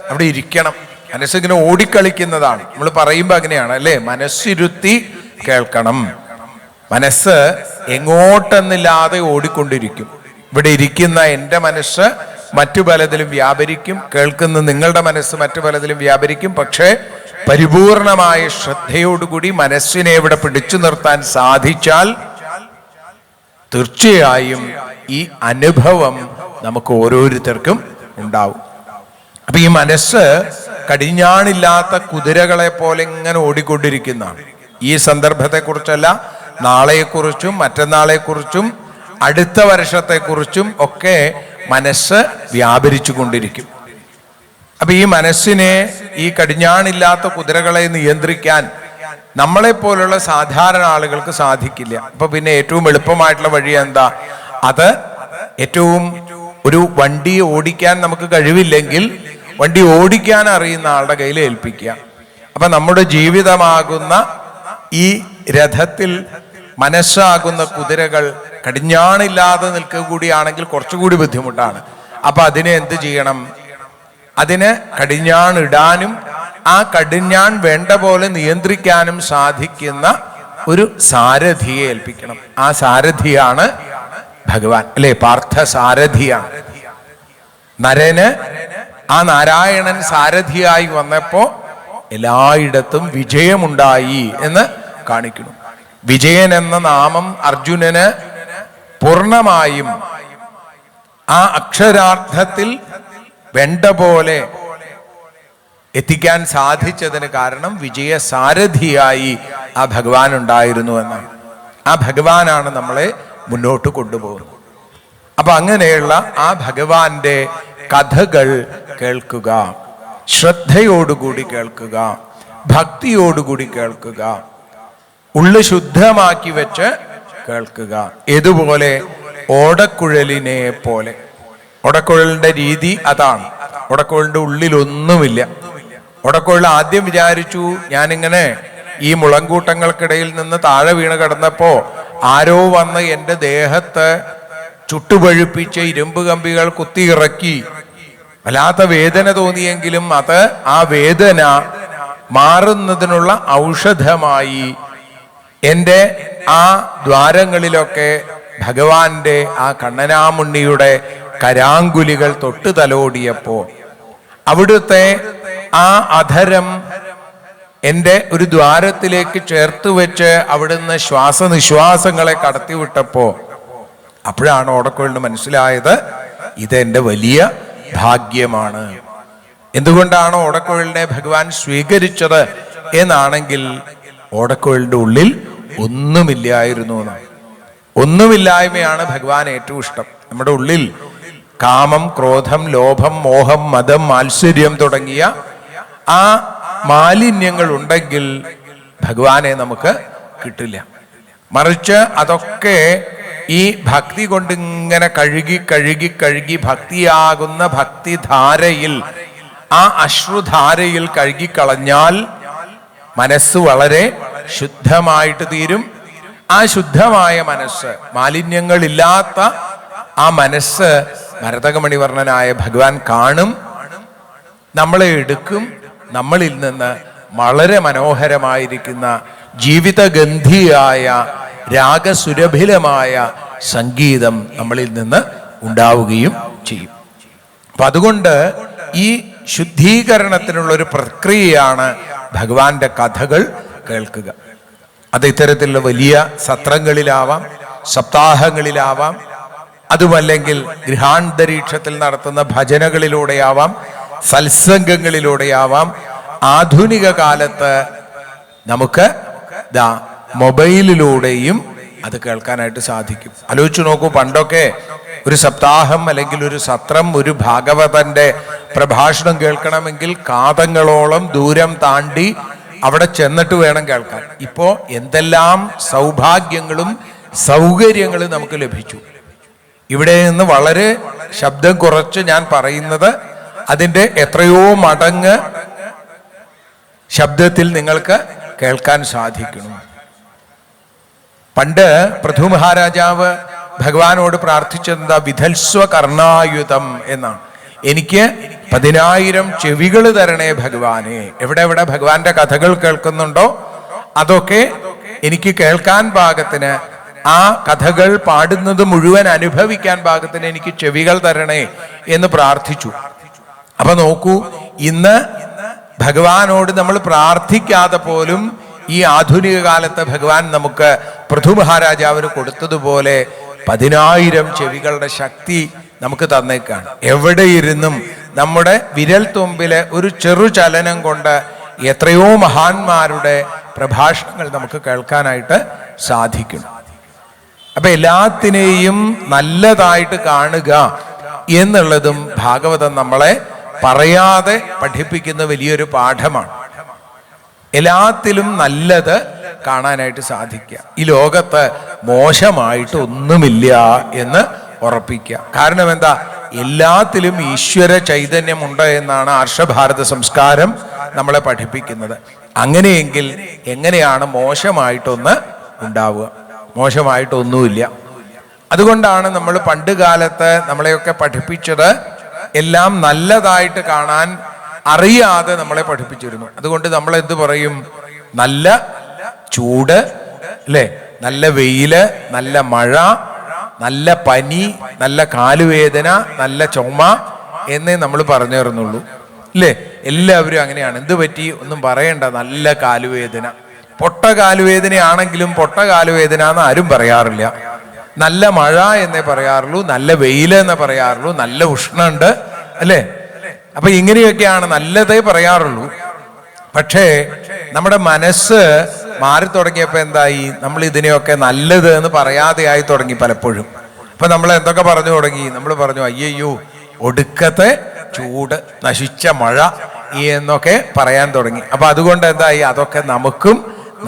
അവിടെ ഇരിക്കണം. മനസ്സിങ്ങനെ ഓടിക്കളിക്കുന്നതാണ്, നമ്മൾ പറയുമ്പോൾ അങ്ങനെയാണ്, അല്ലേ? മനസ്സിരുത്തി കേൾക്കണം. മനസ്സ് എങ്ങോട്ടെന്നില്ലാതെ ഓടിക്കൊണ്ടിരിക്കും. ഇവിടെ ഇരിക്കുന്ന എൻ്റെ മനസ്സ് മറ്റു പലതിലും വ്യാപരിക്കും, കേൾക്കുന്ന നിങ്ങളുടെ മനസ്സ് മറ്റു പലതിലും വ്യാപരിക്കും. പക്ഷേ പരിപൂർണമായ ശ്രദ്ധയോടുകൂടി മനസ്സിനെ ഇവിടെ പിടിച്ചു നിർത്താൻ സാധിച്ചാൽ തീർച്ചയായും ഈ അനുഭവം നമുക്ക് ഓരോരുത്തർക്കും ഉണ്ടാവും. അപ്പൊ ഈ മനസ്സ് കടിഞ്ഞാണില്ലാത്ത കുതിരകളെ പോലെ ഇങ്ങനെ ഓടിക്കൊണ്ടിരിക്കുന്നതാണ്. ഈ സന്ദർഭത്തെക്കുറിച്ചല്ല, നാളെക്കുറിച്ചും മറ്റന്നാളെക്കുറിച്ചും അടുത്ത വർഷത്തെക്കുറിച്ചും ഒക്കെ മനസ്സ് വ്യാപരിച്ചു കൊണ്ടിരിക്കും. അപ്പൊ ഈ മനസ്സിനെ, ഈ കടിഞ്ഞാണില്ലാത്ത കുതിരകളെ നിയന്ത്രിക്കാൻ നമ്മളെപ്പോലുള്ള സാധാരണ ആളുകൾക്ക് സാധിക്കില്ല. അപ്പൊ പിന്നെ ഏറ്റവും എളുപ്പമായിട്ടുള്ള വഴി എന്താ? അത് ഏറ്റവും ഒരു വണ്ടി ഓടിക്കാൻ നമുക്ക് കഴിവില്ലെങ്കിൽ വണ്ടി ഓടിക്കാൻ അറിയുന്ന ആളുടെ കയ്യിൽ ഏൽപ്പിക്കുക. അപ്പൊ നമ്മുടെ ജീവിതമാകുന്ന ഈ രഥത്തിൽ മനസ്സാകുന്ന കുതിരകൾ കടിഞ്ഞാണില്ലാതെ നിൽക്കുക കൂടിയാണെങ്കിൽ കുറച്ചുകൂടി ബുദ്ധിമുട്ടാണ്. അപ്പൊ അതിനെ എന്ത് ചെയ്യണം? അതിന് കടിഞ്ഞാണിടാനും ആ കടിഞ്ഞാൺ വേണ്ട പോലെ നിയന്ത്രിക്കാനും സാധിക്കുന്ന ഒരു സാരഥിയെ ഏൽപ്പിക്കണം. ആ സാരഥിയാണ് ഭഗവാൻ, അല്ലെ? പാർത്ഥ സാരഥിയാണ്. നരന് ആ നാരായണൻ സാരഥിയായി വന്നപ്പോ എല്ലായിടത്തും വിജയമുണ്ടായി എന്ന് കാണിക്കുന്നു. വിജയൻ എന്ന നാമം അർജുനന് പൂർണ്ണമായും ആ അക്ഷരാർത്ഥത്തിൽ വേണ്ട പോലെ എത്തിക്കാൻ സാധിച്ചതിന് കാരണം വിജയ സാരഥിയായി ആ ഭഗവാൻ ഉണ്ടായിരുന്നു എന്നാണ്. ആ ഭഗവാനാണ് നമ്മളെ മുന്നോട്ട് കൊണ്ടുപോകുന്നത്. അപ്പൊ അങ്ങനെയുള്ള ആ ഭഗവാന്റെ കഥകൾ കേൾക്കുക, ശ്രദ്ധയോടുകൂടി കേൾക്കുക, ഭക്തിയോടുകൂടി കേൾക്കുക, ഉള്ളു ശുദ്ധമാക്കി വെച്ച് കേൾക്കുക. ഏതുപോലെ? ഓടക്കുഴലിനെ പോലെ. ഓടക്കുഴലിന്റെ രീതി അതാണ്. ഓടക്കുഴലിന്റെ ഉള്ളിലൊന്നുമില്ല. ഓടക്കുഴൽ ആദ്യം വിചാരിച്ചു, ഞാനിങ്ങനെ ഈ മുളങ്കൂട്ടങ്ങൾക്കിടയിൽ നിന്ന് താഴെ വീണ് കിടന്നപ്പോ ആരോ വന്ന് എൻ്റെ ദേഹത്ത് ചുട്ടുപഴുപ്പിച്ച് ഇരുമ്പ് കമ്പികൾ കുത്തിയിറക്കി. വല്ലാത്ത വേദന തോന്നിയെങ്കിലും അത് ആ വേദന മാറുന്നതിനുള്ള ഔഷധമായി എൻ്റെ ആ ദ്വാരങ്ങളിലൊക്കെ ഭഗവാന്റെ ആ കണ്ണനാമുണ്ണിയുടെ കരാങ്കുലികൾ തൊട്ടു തലോടിയപ്പോ അവിടുത്തെ ആ അധരം എൻ്റെ ഒരു ദ്വാരത്തിലേക്ക് ചേർത്ത് വെച്ച് അവിടുന്ന് ശ്വാസനിശ്വാസങ്ങളെ കടത്തിവിട്ടപ്പോ അപ്പോഴാണ് ഓടക്കുഴലിന് മനസ്സിലായത്, ഇതെന്റെ വലിയ ഭാഗ്യമാണ്. എന്തുകൊണ്ടാണ് ഓടക്കുഴലിനെ ഭഗവാൻ സ്വീകരിച്ചത് എന്നാണെങ്കിൽ ഓടക്കുഴലിന്റെ ഉള്ളിൽ ഒന്നുമില്ലായിരുന്നു എന്നാണ്. ഒന്നുമില്ലായ്മയാണ് ഭഗവാൻ ഏറ്റവും ഇഷ്ടം. നമ്മുടെ ഉള്ളിൽ കാമം, ക്രോധം, ലോഭം, മോഹം, മദം, മാത്സര്യം തുടങ്ങിയ ആ മാലിന്യങ്ങൾ ഉണ്ടെങ്കിൽ ഭഗവാനെ നമുക്ക് കിട്ടില്ല. മറിച്ച് അതൊക്കെ ഈ ഭക്തി കൊണ്ട് ഇങ്ങനെ കഴുകി കഴുകി കഴുകി ഭക്തിയാകുന്ന ഭക്തിധാരയിൽ, ആ അശ്രുധാരയിൽ കഴുകിക്കളഞ്ഞാൽ മനസ്സ് വളരെ ശുദ്ധമായിട്ട് തീരും. ആ ശുദ്ധമായ മനസ്സ്, മാലിന്യങ്ങളില്ലാത്ത ആ മനസ്സ് മരതകമണിവർണ്ണനായ ഭഗവാൻ കാണും, നമ്മളെ എടുക്കും. നമ്മളിൽ നിന്ന് വളരെ മനോഹരമായിരിക്കുന്ന ജീവിതഗന്ധിയായ രാഗസുരഭിലമായ സംഗീതം നമ്മളിൽ നിന്ന് ഉണ്ടാവുകയും ചെയ്യും. അപ്പൊ അതുകൊണ്ട് ഈ ശുദ്ധീകരണത്തിനുള്ള ഒരു പ്രക്രിയയാണ് ഭഗവാന്റെ കഥകൾ കേൾക്കുക. അത് ഇത്തരത്തിലുള്ള വലിയ സത്രങ്ങളിലാവാം, സപ്താഹങ്ങളിലാവാം, അതുമല്ലെങ്കിൽ ഗൃഹാന്തരീക്ഷത്തിൽ നടത്തുന്ന ഭജനകളിലൂടെയാവാം, സത്സംഗങ്ങളിലൂടെയാവാം. ആധുനിക കാലത്ത് നമുക്ക് മൊബൈലിലൂടെയും അത് കേൾക്കാനായിട്ട് സാധിക്കും. ആലോചിച്ചു നോക്കൂ, പണ്ടൊക്കെ ഒരു സപ്താഹം അല്ലെങ്കിൽ ഒരു സത്രം, ഒരു ഭാഗവതന്റെ പ്രഭാഷണം കേൾക്കണമെങ്കിൽ കാതങ്ങളോളം ദൂരം താണ്ടി അവിടെ ചെന്നിട്ട് വേണം കേൾക്കാൻ. ഇപ്പോ എന്തെല്ലാം സൗഭാഗ്യങ്ങളും സൗകര്യങ്ങളും നമുക്ക് ലഭിച്ചു. ഇവിടെ നിന്ന് വളരെ ശബ്ദം കുറച്ച് ഞാൻ പറയുന്നത് അതിൻ്റെ എത്രയോ മടങ്ങ് ശബ്ദത്തിൽ നിങ്ങൾക്ക് കേൾക്കാൻ സാധിക്കണം. പണ്ട് പൃഥു മഹാരാജാവ് ഭഗവാനോട് പ്രാർത്ഥിച്ചത് വിധൽസ്വ കർണായുധം എന്നാണ്. എനിക്ക് 10,000 ചെവികൾ തരണേ ഭഗവാനെ. എവിടെ എവിടെ ഭഗവാന്റെ കഥകൾ കേൾക്കുന്നുണ്ടോ അതൊക്കെ എനിക്ക് കേൾക്കാൻ പാകത്തിന്, ആ കഥകൾ പാടുന്നത് മുഴുവൻ അനുഭവിക്കാൻ പാകത്തിന് എനിക്ക് ചെവികൾ തരണേ എന്ന് പ്രാർത്ഥിച്ചു. അപ്പൊ നോക്കൂ, ഇന്ന് ഭഗവാനോട് നമ്മൾ പ്രാർത്ഥിക്കാതെ പോലും ഈ ആധുനിക കാലത്ത് ഭഗവാൻ നമുക്ക് പൃഥു മഹാരാജാവിന് കൊടുത്തതുപോലെ 10,000 ചെവികളുടെ ശക്തി നമുക്ക് തന്നേക്കാണ്. എവിടെ ഇരുന്നും നമ്മുടെ വിരൽ തുമ്പിലെ ഒരു ചെറു ചലനം കൊണ്ട് എത്രയോ മഹാന്മാരുടെ പ്രഭാഷണങ്ങൾ നമുക്ക് കേൾക്കാനായിട്ട് സാധിക്കും. അപ്പൊ എല്ലാത്തിനെയും നല്ലതായിട്ട് കാണുക എന്നുള്ളതും ഭാഗവതം നമ്മളെ പറയാതെ പഠിപ്പിക്കുന്ന വലിയൊരു പാഠമാണ്. എല്ലാത്തിലും നല്ലത് കാണാനായിട്ട് സാധിക്കുക. ഈ ലോകത്ത് മോശമായിട്ട് ഒന്നുമില്ല എന്ന് ഉറപ്പിക്കുക. കാരണം എന്താ? എല്ലാത്തിലും ഈശ്വര ചൈതന്യമുണ്ട് എന്നാണ് ആർഷഭാരത സംസ്കാരം നമ്മളെ പഠിപ്പിക്കുന്നത്. അങ്ങനെയെങ്കിൽ എങ്ങനെയാണ് മോശമായിട്ടൊന്ന് ഉണ്ടാവുക? മോശമായിട്ടൊന്നുമില്ല. അതുകൊണ്ടാണ് നമ്മൾ പണ്ട് കാലത്ത് നമ്മളെയൊക്കെ പഠിപ്പിച്ചത് എല്ലാം നല്ലതായിട്ട് കാണാൻ അറിയാതെ നമ്മളെ പഠിപ്പിച്ചിരുന്നു. അതുകൊണ്ട് നമ്മൾ എന്ത് പറയും? നല്ല ചൂട് അല്ലേ, നല്ല വെയില്, നല്ല മഴ, നല്ല പനി, നല്ല കാലുവേദന, നല്ല ചുമ എന്നേ നമ്മൾ പറഞ്ഞു തരുന്നുള്ളൂ അല്ലേ. എല്ലാവരും അങ്ങനെയാണ്. എന്ത് പറ്റി? ഒന്നും പറയണ്ട, നല്ല കാലുവേദന. പൊട്ട കാലുവേദനയാണെങ്കിലും പൊട്ട കാലുവേദന എന്ന് ആരും പറയാറില്ല. നല്ല മഴ എന്നേ പറയാറുള്ളൂ, നല്ല വെയില് എന്നേ പറയാറുള്ളൂ, നല്ല ഉഷ്ണുണ്ട് അല്ലേ. അപ്പൊ ഇങ്ങനെയൊക്കെയാണ് നല്ലതേ പറയാറുള്ളൂ. പക്ഷേ നമ്മുടെ മനസ്സ് മാറി തുടങ്ങിയപ്പോ എന്തായി? നമ്മൾ ഇതിനെയൊക്കെ നല്ലത് എന്ന് പറയാതെയായി തുടങ്ങി പലപ്പോഴും. അപ്പൊ നമ്മൾ എന്തൊക്കെ പറഞ്ഞു തുടങ്ങി? നമ്മൾ പറഞ്ഞു അയ്യോ ഒടുക്കത്തെ ചൂട്, നശിച്ച മഴ എന്നൊക്കെ പറയാൻ തുടങ്ങി. അപ്പൊ അതുകൊണ്ട് എന്തായി? അതൊക്കെ നമുക്കും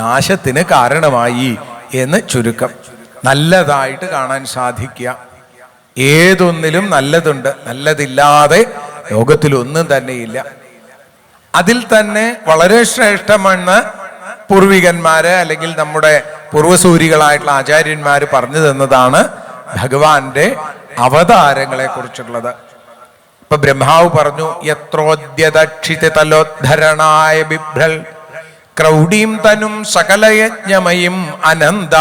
നാശത്തിന് കാരണമായി എന്ന് ചുരുക്കം. നല്ലതായിട്ട് കാണാൻ സാധിക്കുക. ഏതൊന്നിലും നല്ലതുണ്ട്, നല്ലതില്ലാതെ ലോകത്തിലൊന്നും തന്നെയില്ല. അതിൽ തന്നെ വളരെ ശ്രേഷ്ഠമെന്ന് പൂർവികന്മാര് അല്ലെങ്കിൽ നമ്മുടെ പൂർവസൂരികളായിട്ടുള്ള ആചാര്യന്മാര് പറഞ്ഞു തന്നതാണ് ഭഗവാന്റെ അവതാരങ്ങളെ കുറിച്ചുള്ളത്. ഇപ്പൊ ബ്രഹ്മാവ് പറഞ്ഞു യത്രോദ്യതക്ഷിതലോദ്ധരണായ ബിഭ്രൽ ക്രൗഡീം തനും സകലയജ്ഞമയും അനന്ത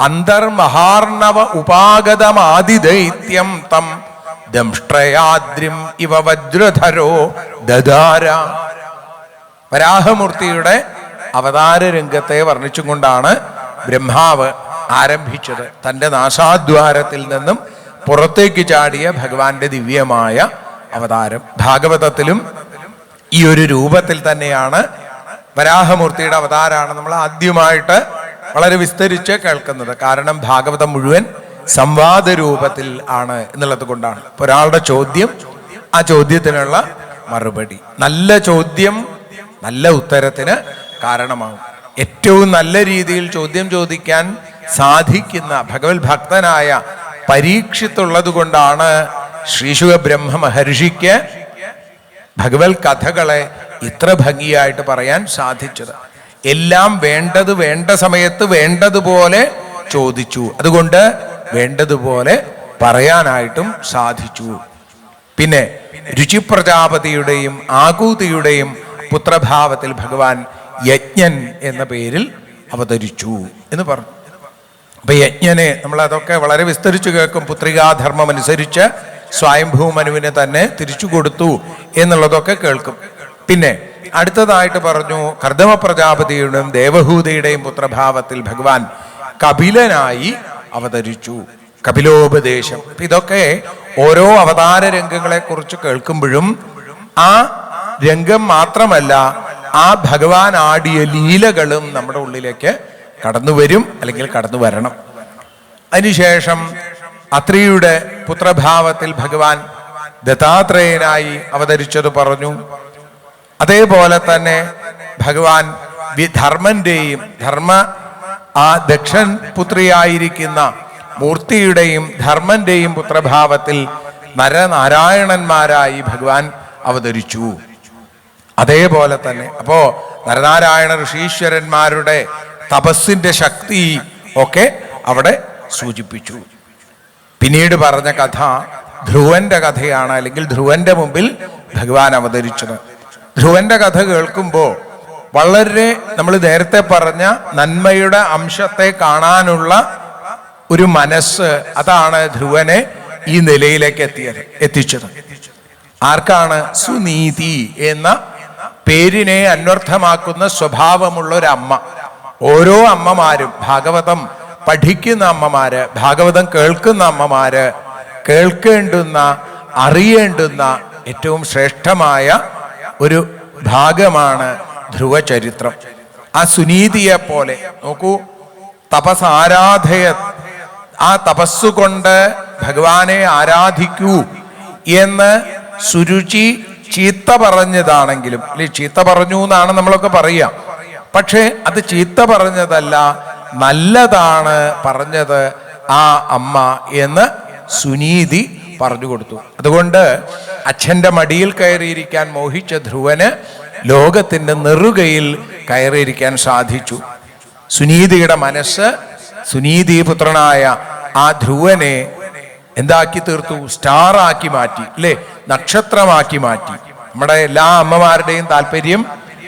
അന്തർമഹാർണവ ഉപാഗതമാതിദൈത്യം തം ദംഷ്ട്രയാദ്രിം ഇവ വജ്രധരോ ദദാര. വരാഹമൂർത്തിയുടെ അവതാര രംഗത്തെ വർണ്ണിച്ചും കൊണ്ടാണ് ബ്രഹ്മാവ് ആരംഭിച്ചത്. തൻ്റെ നാസാദ്വാരത്തിൽ നിന്നും പുറത്തേക്ക് ചാടിയ ഭഗവാന്റെ ദിവ്യമായ അവതാരം. ഭാഗവതത്തിലും ഈ ഒരു രൂപത്തിൽ തന്നെയാണ് വരാഹമൂർത്തിയുടെ അവതാരമാണ് നമ്മൾ ആദ്യമായിട്ട് വളരെ വിസ്തരിച്ച് കേൾക്കുന്നത്. കാരണം ഭാഗവതം മുഴുവൻ സംവാദ രൂപത്തിൽ ആണ് എന്നുള്ളത് കൊണ്ടാണ്. ഒരാളുടെ ചോദ്യം, ആ ചോദ്യത്തിനുള്ള മറുപടി. നല്ല ചോദ്യം നല്ല ഉത്തരത്തിന് കാരണമാകും. ഏറ്റവും നല്ല രീതിയിൽ ചോദ്യം ചോദിക്കാൻ സാധിക്കുന്ന ഭഗവത് ഭക്തനായ പരീക്ഷിത്തുള്ളത് കൊണ്ടാണ് ശ്രീശുക ബ്രഹ്മ മഹർഷിക്ക് ഭഗവത് കഥകളെ ഇത്ര ഭംഗിയായിട്ട് പറയാൻ സാധിച്ചത്. എല്ലാം വേണ്ടത് വേണ്ട സമയത്ത് വേണ്ടതുപോലെ ചോദിച്ചു, അതുകൊണ്ട് വേണ്ടതുപോലെ പറയാനായിട്ടും സാധിച്ചു. പിന്നെ രുചി പ്രജാപതിയുടെയും ആകൂതിയുടെയും പുത്രഭാവത്തിൽ ഭഗവാൻ യജ്ഞൻ എന്ന പേരിൽ അവതരിച്ചു എന്ന് പറഞ്ഞു. അപ്പൊ യജ്ഞനെ നമ്മൾ അതൊക്കെ വളരെ വിസ്തരിച്ചു കേൾക്കും. പുത്രികാധർമ്മം അനുസരിച്ച് സ്വയംഭൂമനുവിനെ തന്നെ തിരിച്ചു കൊടുത്തു എന്നുള്ളതൊക്കെ കേൾക്കും. പിന്നെ അടുത്തതായിട്ട് പറഞ്ഞു കർദമ പ്രജാപതിയുടെയും ദേവഹൂതിയുടെയും പുത്രഭാവത്തിൽ ഭഗവാൻ കപിലനായി അവതരിച്ചു. കപിലോപദേശം. ഇതൊക്കെ ഓരോ അവതാര രംഗങ്ങളെ കുറിച്ച് കേൾക്കുമ്പോഴും ആ രംഗം മാത്രമല്ല, ആ ഭഗവാൻ ആടിയ ലീലകളും നമ്മുടെ ഉള്ളിലേക്ക് കടന്നു വരും, അല്ലെങ്കിൽ കടന്നു വരണം. അതിനുശേഷം അത്രിയുടെ പുത്രഭാവത്തിൽ ഭഗവാൻ ദത്താത്രേയനായി അവതരിച്ചത് പറഞ്ഞു. അതേപോലെ തന്നെ ഭഗവാൻ ധർമ്മന്റെയും ആ ദക്ഷൻ പുത്രിയായിരിക്കുന്ന മൂർത്തിയുടെയും ധർമ്മന്റെയും പുത്രഭാവത്തിൽ നരനാരായണന്മാരായി ഭഗവാൻ അവതരിച്ചു. അതേപോലെ തന്നെ അപ്പോ നരനാരായണ ഋഷീശ്വരന്മാരുടെ തപസ്സിന്റെ ശക്തി ഒക്കെ അവിടെ സൂചിപ്പിച്ചു. പിന്നീട് പറഞ്ഞ കഥ ധ്രുവന്റെ കഥയാണ്, അല്ലെങ്കിൽ ധ്രുവന്റെ മുമ്പിൽ ഭഗവാൻ അവതരിച്ചത്. ധ്രുവന്റെ കഥ കേൾക്കുമ്പോൾ വളരെ നമ്മൾ നേരത്തെ പറഞ്ഞ നന്മയുടെ അംശത്തെ കാണാനുള്ള ഒരു മനസ്സ്, അതാണ് ധ്രുവനെ ഈ നിലയിലേക്ക് എത്തിച്ചത്. ആർക്കാണ്? സുനീതി എന്ന പേരിനെ അന്വർത്ഥമാക്കുന്ന സ്വഭാവമുള്ള ഒരു അമ്മ. ഓരോ അമ്മമാരും, ഭാഗവതം പഠിക്കുന്ന അമ്മമാര്, ഭാഗവതം കേൾക്കുന്ന അമ്മമാര്, കേൾക്കേണ്ടുന്ന അറിയേണ്ടുന്ന ഏറ്റവും ശ്രേഷ്ഠമായ ഒരു ഭാഗമാണ് ധ്രുവചരിത്രം. ആ സുനീതിയെ പോലെ നോക്കൂ, തപസാരാധയ, ആ തപസ്സുകൊണ്ട് ഭഗവാനെ ആരാധിക്കൂ എന്ന് സുരുചി ചീത്ത പറഞ്ഞതാണെങ്കിലും, അല്ലെ ചീത്ത പറഞ്ഞു എന്നാണ് നമ്മളൊക്കെ പറയുക, പക്ഷെ അത് ചീത്ത പറഞ്ഞതല്ല, നല്ലതാണ് പറഞ്ഞത് ആ അമ്മ എന്ന് സുനീതി പറഞ്ഞു കൊടുത്തു. അതുകൊണ്ട് അച്ഛൻ്റെ മടിയിൽ കയറിയിരിക്കാൻ മോഹിച്ച ധ്രുവന് ലോകത്തിൻ്റെ നെറുകയിൽ കയറിയിരിക്കാൻ സാധിച്ചു. സുനീതിയുടെ മനസ്സ്, സുനീതി പുത്രനായ ആ ധ്രുവനെ എന്താക്കി തീർത്തു? സ്റ്റാറാക്കി മാറ്റി, അല്ലേ, നക്ഷത്രമാക്കി മാറ്റി. നമ്മുടെ എല്ലാ അമ്മമാരുടെയും താല്പര്യം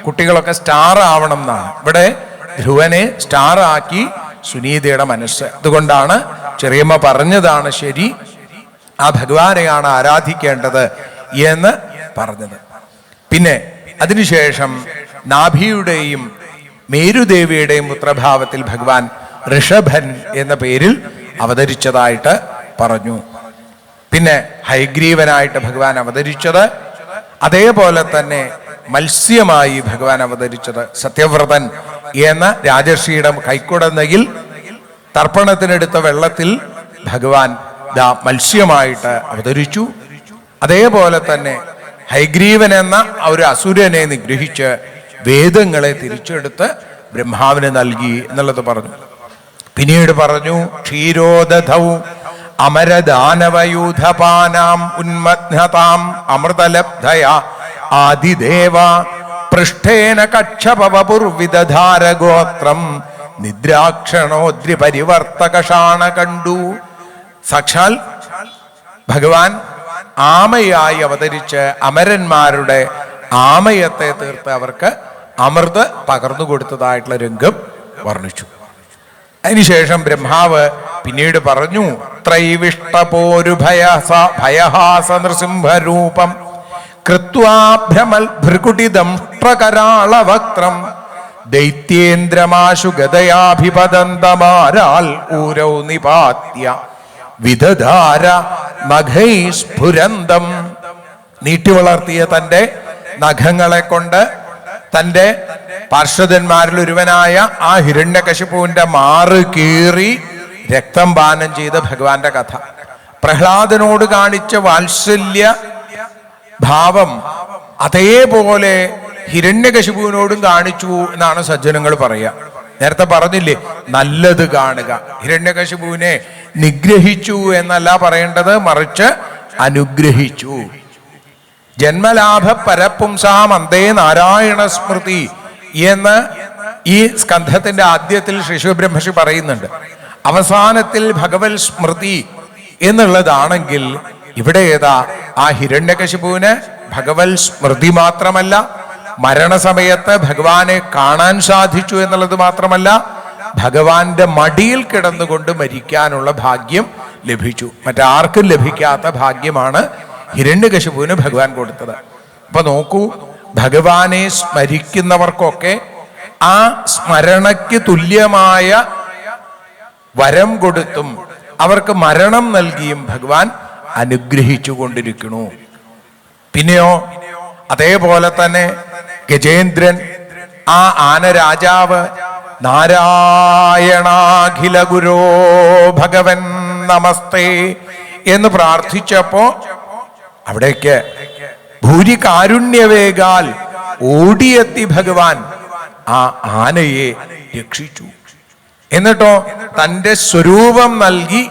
കുട്ടികളൊക്കെ സ്റ്റാർ ആവണം എന്നാണ്. ഇവിടെ ധ്രുവനെ സ്റ്റാർ ആക്കി സുനീതയുടെ മനസ്സ്. അതുകൊണ്ടാണ് ചെറിയമ്മ പറഞ്ഞതാണ് ശരി, ആ ഭഗവാനെയാണ് ആരാധിക്കേണ്ടത് എന്ന് പറഞ്ഞത്. പിന്നെ അതിനുശേഷം നാഭിയുടെയും മേരുദേവിയുടെയും പുത്രഭാവത്തിൽ ഭഗവാൻ ഋഷഭൻ എന്ന പേരിൽ അവതരിച്ചതായിട്ട് പറഞ്ഞു. പിന്നെ ഹയഗ്രീവനായിട്ട് ഭഗവാൻ അവതരിച്ചത്, അതേപോലെ തന്നെ മത്സ്യമായി ഭഗവാൻ അവതരിച്ചത്. സത്യവ്രതൻ എന്ന രാജർഷിയുടെ കൈക്കുടന്നയിൽ തർപ്പണത്തിനെടുത്ത വെള്ളത്തിൽ ഭഗവാൻ മത്സ്യമായിട്ട് അവതരിച്ചു. അതേപോലെ തന്നെ ഹയഗ്രീവൻ എന്ന ഒരു അസുരനെ നിഗ്രഹിച്ച് വേദങ്ങളെ തിരിച്ചെടുത്ത് ബ്രഹ്മാവിന് നൽകി എന്നുള്ളത് പറഞ്ഞു. പിന്നീട് പറഞ്ഞു ക്ഷീരോദധൗ അമരദാനവയൂഥപാനാം ഉന്മഗ്നതാം അമൃതലബ്ധയ ആദിദേവ പൃഷ്ഠേന കക്ഷപവപുർവിദധാരഗോത്രം നിദ്രാക്ഷണോദ്രി പരിവർത്തകഷാണ കണ്ടു. സാക്ഷാൽ ഭഗവാൻ ആമയായി അവതരിച്ച് അമരന്മാരുടെ ആമയത്തെ തീർത്ത് അവർക്ക് അമൃത് പകർന്നു കൊടുത്തതായിട്ടുള്ള രംഗം വർണ്ണിച്ചു. അതിനുശേഷം ബ്രഹ്മാവ് പിന്നീട് പറഞ്ഞു ത്രൈവിഷ്ടപോരു ഭയഹാസ നൃസിംഹരൂപം കൃത്വാഭ്രമൽ ഭൃകുടിദംഷ്ട്രകരാളവക്ത്രം ദൈത്യേന്ദ്രമാശു ഗദയാഭിപദന്തമാരാൽ ഊരൗ നിപാത്യ വിദധാര നഖൈ സ്ഫുരന്തം. നീട്ടി വളർത്തിയ തൻ്റെ നഖങ്ങളെ കൊണ്ട് തൻ്റെ പാർശ്വതന്മാരിൽ ഒരുവനായ ആ ഹിരണ്യകശിപുവിന്റെ മാറ് കീറി രക്തം പാനം ചെയ്ത ഭഗവാന്റെ കഥ. പ്രഹ്ലാദനോട് കാണിച്ച വാത്സല്യ ഭാവം അതേപോലെ ഹിരണ്യകശിപുവിനോടും കാണിച്ചു എന്നാണ് സജ്ജനങ്ങൾ പറയുക. നേരത്തെ പറഞ്ഞില്ലേ, നല്ലത് കാണുക. ഹിരണ്യകശിപുവിനെ നിഗ്രഹിച്ചു എന്നല്ല പറയേണ്ടത്, മറിച്ച് അനുഗ്രഹിച്ചു. ജന്മലാഭ പരപുംസാം അന്തേ നാരായണ സ്മൃതി എന്ന് ഈ സ്കന്ധത്തിന്റെ ആദ്യത്തിൽ ശ്രീ ശിവബ്രഹ്മർഷി പറയുന്നുണ്ട്. അവസാനത്തിൽ ഭഗവത് സ്മൃതി എന്നുള്ളതാണെങ്കിൽ ഇവിടെ ഏതാ ആ ഹിരണ്യകശിപുവിന് ഭഗവത് സ്മൃതി മാത്രമല്ല, മരണസമയത്ത് ഭഗവാനെ കാണാൻ സാധിച്ചു എന്നുള്ളത് മാത്രമല്ല, ഭഗവാന്റെ മടിയിൽ കിടന്നുകൊണ്ട് മരിക്കാനുള്ള ഭാഗ്യം ലഭിച്ചു. മറ്റാർക്കും ലഭിക്കാത്ത ഭാഗ്യമാണ് ഹിരണ്യകശിപുവിന് ഭഗവാൻ കൊടുത്തത്. അപ്പൊ നോക്കൂ, ഭഗവാനെ സ്മരിക്കുന്നവർക്കൊക്കെ ആ സ്മരണയ്ക്ക് തുല്യമായ വരം കൊടുത്തും അവർക്ക് മരണം നൽകിയും ഭഗവാൻ അനുഗ്രഹിച്ചു കൊണ്ടിരിക്കുന്നു. പിന്നെയോ അതേപോലെ തന്നെ ഗജേന്ദ്രൻ, ആ ആനരാജാവ് നാരായണാഖില ഗുരോ ഭഗവൻ നമസ്തേ എന്ന് പ്രാർത്ഥിച്ചപ്പോ അവിടേക്ക് ഭൂരികാരുണ്യവേഗാൽ ഓടിയെത്തി ഭഗവാൻ ആ ആനയെ രക്ഷിച്ചു. എന്നിട്ടോ തന്റെ സ്വരൂപം നൽകി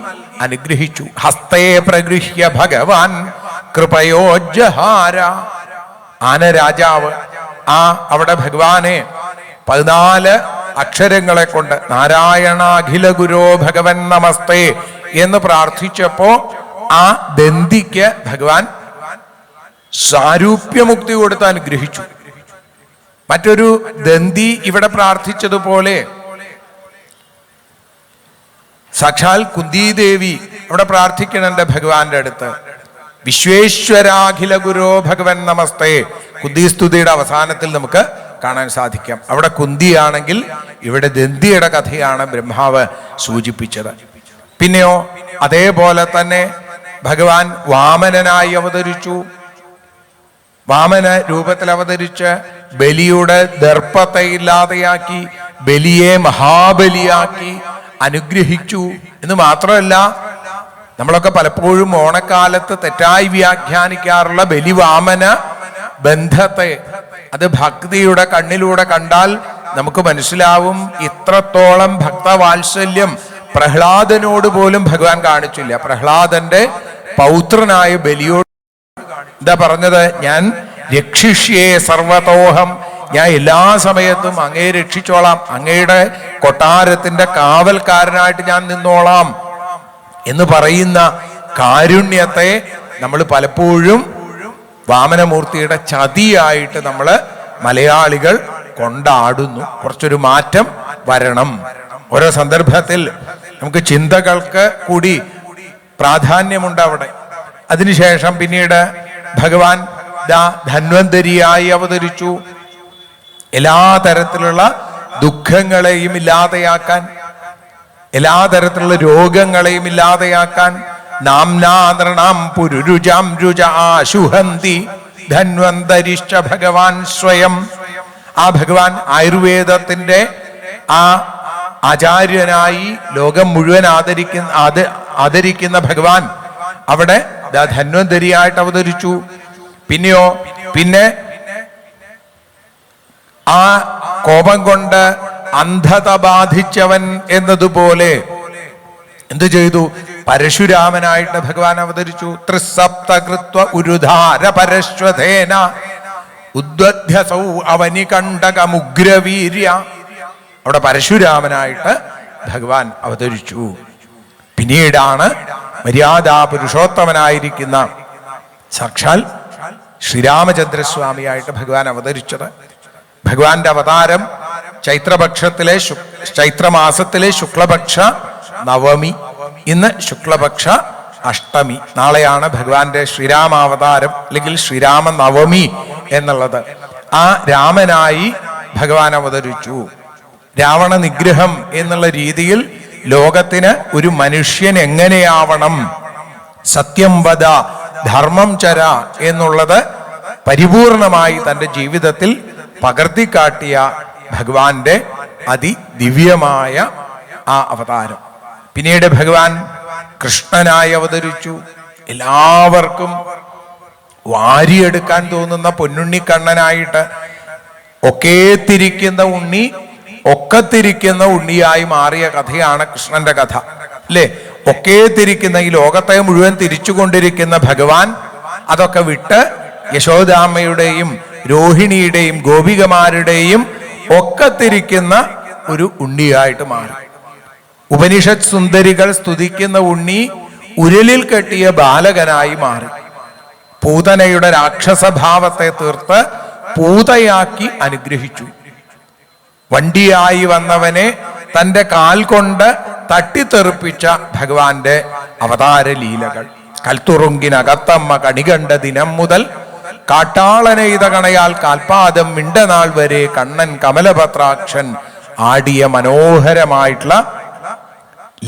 അനുഗ്രഹിച്ചു. ഹസ്തേ പ്രഗൃഹ്യ ഭഗവാൻ കൃപയോജഹാര. ആനരാജാവ് അവിടെ ഭഗവാനെ 14 അക്ഷരങ്ങളെ കൊണ്ട് നാരായണാഖില ഗുരോ ഭഗവൻ നമസ്തേ എന്ന് പ്രാർത്ഥിച്ചപ്പോ ആ ദന്തിക്ക് ഭഗവാൻ സാരൂപ്യമുക്തി കൊടുത്ത് അനുഗ്രഹിച്ചു. മറ്റൊരു ദന്തി ഇവിടെ പ്രാർത്ഥിച്ചതുപോലെ സാക്ഷാൽ കുന്തിദേവി അവിടെ പ്രാർത്ഥിക്കണുണ്ട് ഭഗവാന്റെ അടുത്ത്. വിശ്വേശ്വരാഖില ഗുരോ ഭഗവൻ നമസ്തേ കുന്തിസ്തുതിയുടെ അവസാനത്തിൽ നമുക്ക് കാണാൻ സാധിക്കാം. അവിടെ കുന്തിയാണെങ്കിൽ ഇവിടെ ദന്തിയുടെ കഥയാണ് ബ്രഹ്മാവ് സൂചിപ്പിച്ചത്. പിന്നെയോ അതേപോലെ തന്നെ ഭഗവാൻ വാമനനായി അവതരിച്ചു. വാമന രൂപത്തിൽ അവതരിച്ച് ബലിയുടെ ദർപ്പത്തെ ഇല്ലാതെയാക്കി ബലിയെ മഹാബലിയാക്കി അനുഗ്രഹിച്ചു എന്ന് മാത്രമല്ല, നമ്മളൊക്കെ പലപ്പോഴും ഓണക്കാലത്ത് തെറ്റായി വ്യാഖ്യാനിക്കാറുള്ള ബലിവാമന ബന്ധത്തെ അത് ഭക്തിയുടെ കണ്ണിലൂടെ കണ്ടാൽ നമുക്ക് മനസ്സിലാവും. ഇത്രത്തോളം ഭക്തവാത്സല്യം പ്രഹ്ലാദനോട് പോലും ഭഗവാൻ കാണിച്ചില്ല. പ്രഹ്ലാദന്റെ പൗത്രനായ ബലിയോട് എന്താ പറഞ്ഞത്? ഞാൻ രക്ഷിഷ്യേ സർവതോഹം, ഞാൻ എല്ലാ സമയത്തും അങ്ങയെ രക്ഷിച്ചോളാം, അങ്ങയുടെ കൊട്ടാരത്തിന്റെ കാവൽക്കാരനായിട്ട് ഞാൻ നിന്നോളാം എന്ന് പറയുന്ന കാരുണ്യത്തെ നമ്മൾ പലപ്പോഴും വാമനമൂർത്തിയുടെ ചതിയായിട്ട് നമ്മൾ മലയാളികൾ കൊണ്ടാടുന്നു. കുറച്ചൊരു മാറ്റം വരണം. ഓരോ സന്ദർഭത്തിൽ നമുക്ക് ചിന്തകൾക്ക് കൂടി പ്രാധാന്യമുണ്ട് അവിടെ. അതിനുശേഷം പിന്നീട് ഭഗവാൻ ധന്വന്തരിയായി അവതരിച്ചു. എല്ലാ തരത്തിലുള്ള ദുഃഖങ്ങളെയും ഇല്ലാതെയാക്കാൻ, എല്ലാ തരത്തിലുള്ള രോഗങ്ങളെയും ഇല്ലാതെയാക്കാൻ നാംനാം പുരുരുജാം രുജ ആശുഹന്തി ധന്വന്തരിശ്ച ഭഗവാൻ സ്വയം. ആ ഭഗവാൻ ആയുർവേദത്തിന്റെ ആ ആചാര്യനായി ലോകം മുഴുവൻ ആദരിക്കുന്ന ഭഗവാൻ അവിടെ ധന്വന്തരിയായിട്ട് അവതരിച്ചു. പിന്നെ ആ കോപം കൊണ്ട് അന്ധത ബാധിച്ചവൻ എന്നതുപോലെ എന്തു ചെയ്തു? പരശുരാമനായിട്ട് ഭഗവാൻ അവതരിച്ചു. ത്രിസപ്തകൃത്വ ഉരുധാര പരശ്വധേന ഉദ്വധ്യസൗ അവനി കണ്ടകമുഗ്രവീര്യ. അവിടെ പരശുരാമനായിട്ട് ഭഗവാൻ അവതരിച്ചു. പിന്നീടാണ് മര്യാദാ പുരുഷോത്തമനായിരിക്കുന്ന സാക്ഷാൽ ശ്രീരാമചന്ദ്രസ്വാമിയായിട്ട് ഭഗവാൻ അവതരിച്ചത്. ഭഗവാന്റെ അവതാരം ചൈത്രമാസത്തിലെ ശുക്ലപക്ഷ നവമി. ഇന്ന് ശുക്ലപക്ഷ അഷ്ടമി. നാളെയാണ് ഭഗവാന്റെ ശ്രീരാമാവതാരം അല്ലെങ്കിൽ ശ്രീരാമ നവമി എന്നുള്ളത്. ആ രാമനായി ഭഗവാൻ അവതരിച്ചു. രാവണ നിഗ്രഹം എന്നുള്ള രീതിയിൽ ലോകത്തിന് ഒരു മനുഷ്യൻ എങ്ങനെയാവണം, സത്യം വദ ധർമ്മം ചര എന്നുള്ളത് പരിപൂർണമായി തൻ്റെ ജീവിതത്തിൽ പകർത്തിക്കാട്ടിയ ഭഗവാന്റെ അതിദിവ്യമായ ആ അവതാരം. പിന്നീട് ഭഗവാൻ കൃഷ്ണനായി അവതരിച്ചു. എല്ലാവർക്കും വാരിയെടുക്കാൻ തോന്നുന്ന പൊന്നുണ്ണിക്കണ്ണനായിട്ട് ഒക്കത്തിരിക്കുന്ന ഉണ്ണിയായി മാറിയ കഥയാണ് കൃഷ്ണന്റെ കഥ, അല്ലേ? ഒക്കേത്തിരിക്കുന്ന ഈ ലോകത്തെ മുഴുവൻ തിരിച്ചുകൊണ്ടിരിക്കുന്ന ഭഗവാൻ അതൊക്കെ വിട്ട് യശോദാമ്മയുടെയും രോഹിണിയുടെയും ഗോപികമാരുടെയും ഒക്കത്തിരിക്കുന്ന ഒരു ഉണ്ണിയായിട്ട് മാറി. ഉപനിഷത്ത് സുന്ദരികൾ സ്തുതിക്കുന്ന ഉണ്ണി ഉരലിൽ കെട്ടിയ ബാലകനായി മാറി. പൂതനയുടെ രാക്ഷസഭാവത്തെ തീർത്ത് പൂതയാക്കി അനുഗ്രഹിച്ചു. വണ്ടിയായി വന്നവനെ തൻ്റെ കാൽ കൊണ്ട് തട്ടിത്തെറിപ്പിച്ച ഭഗവാന്റെ അവതാര ലീലകൾ. കൽത്തുറുങ്കിനകത്തമ്മ കണികണ്ട ദിനം മുതൽ കാട്ടാളനെയ്ത കണയാൽ കാൽപാദം മിണ്ടനാൾ വരെ കണ്ണൻ കമലപത്രാക്ഷൻ ആടിയ മനോഹരമായിട്ടുള്ള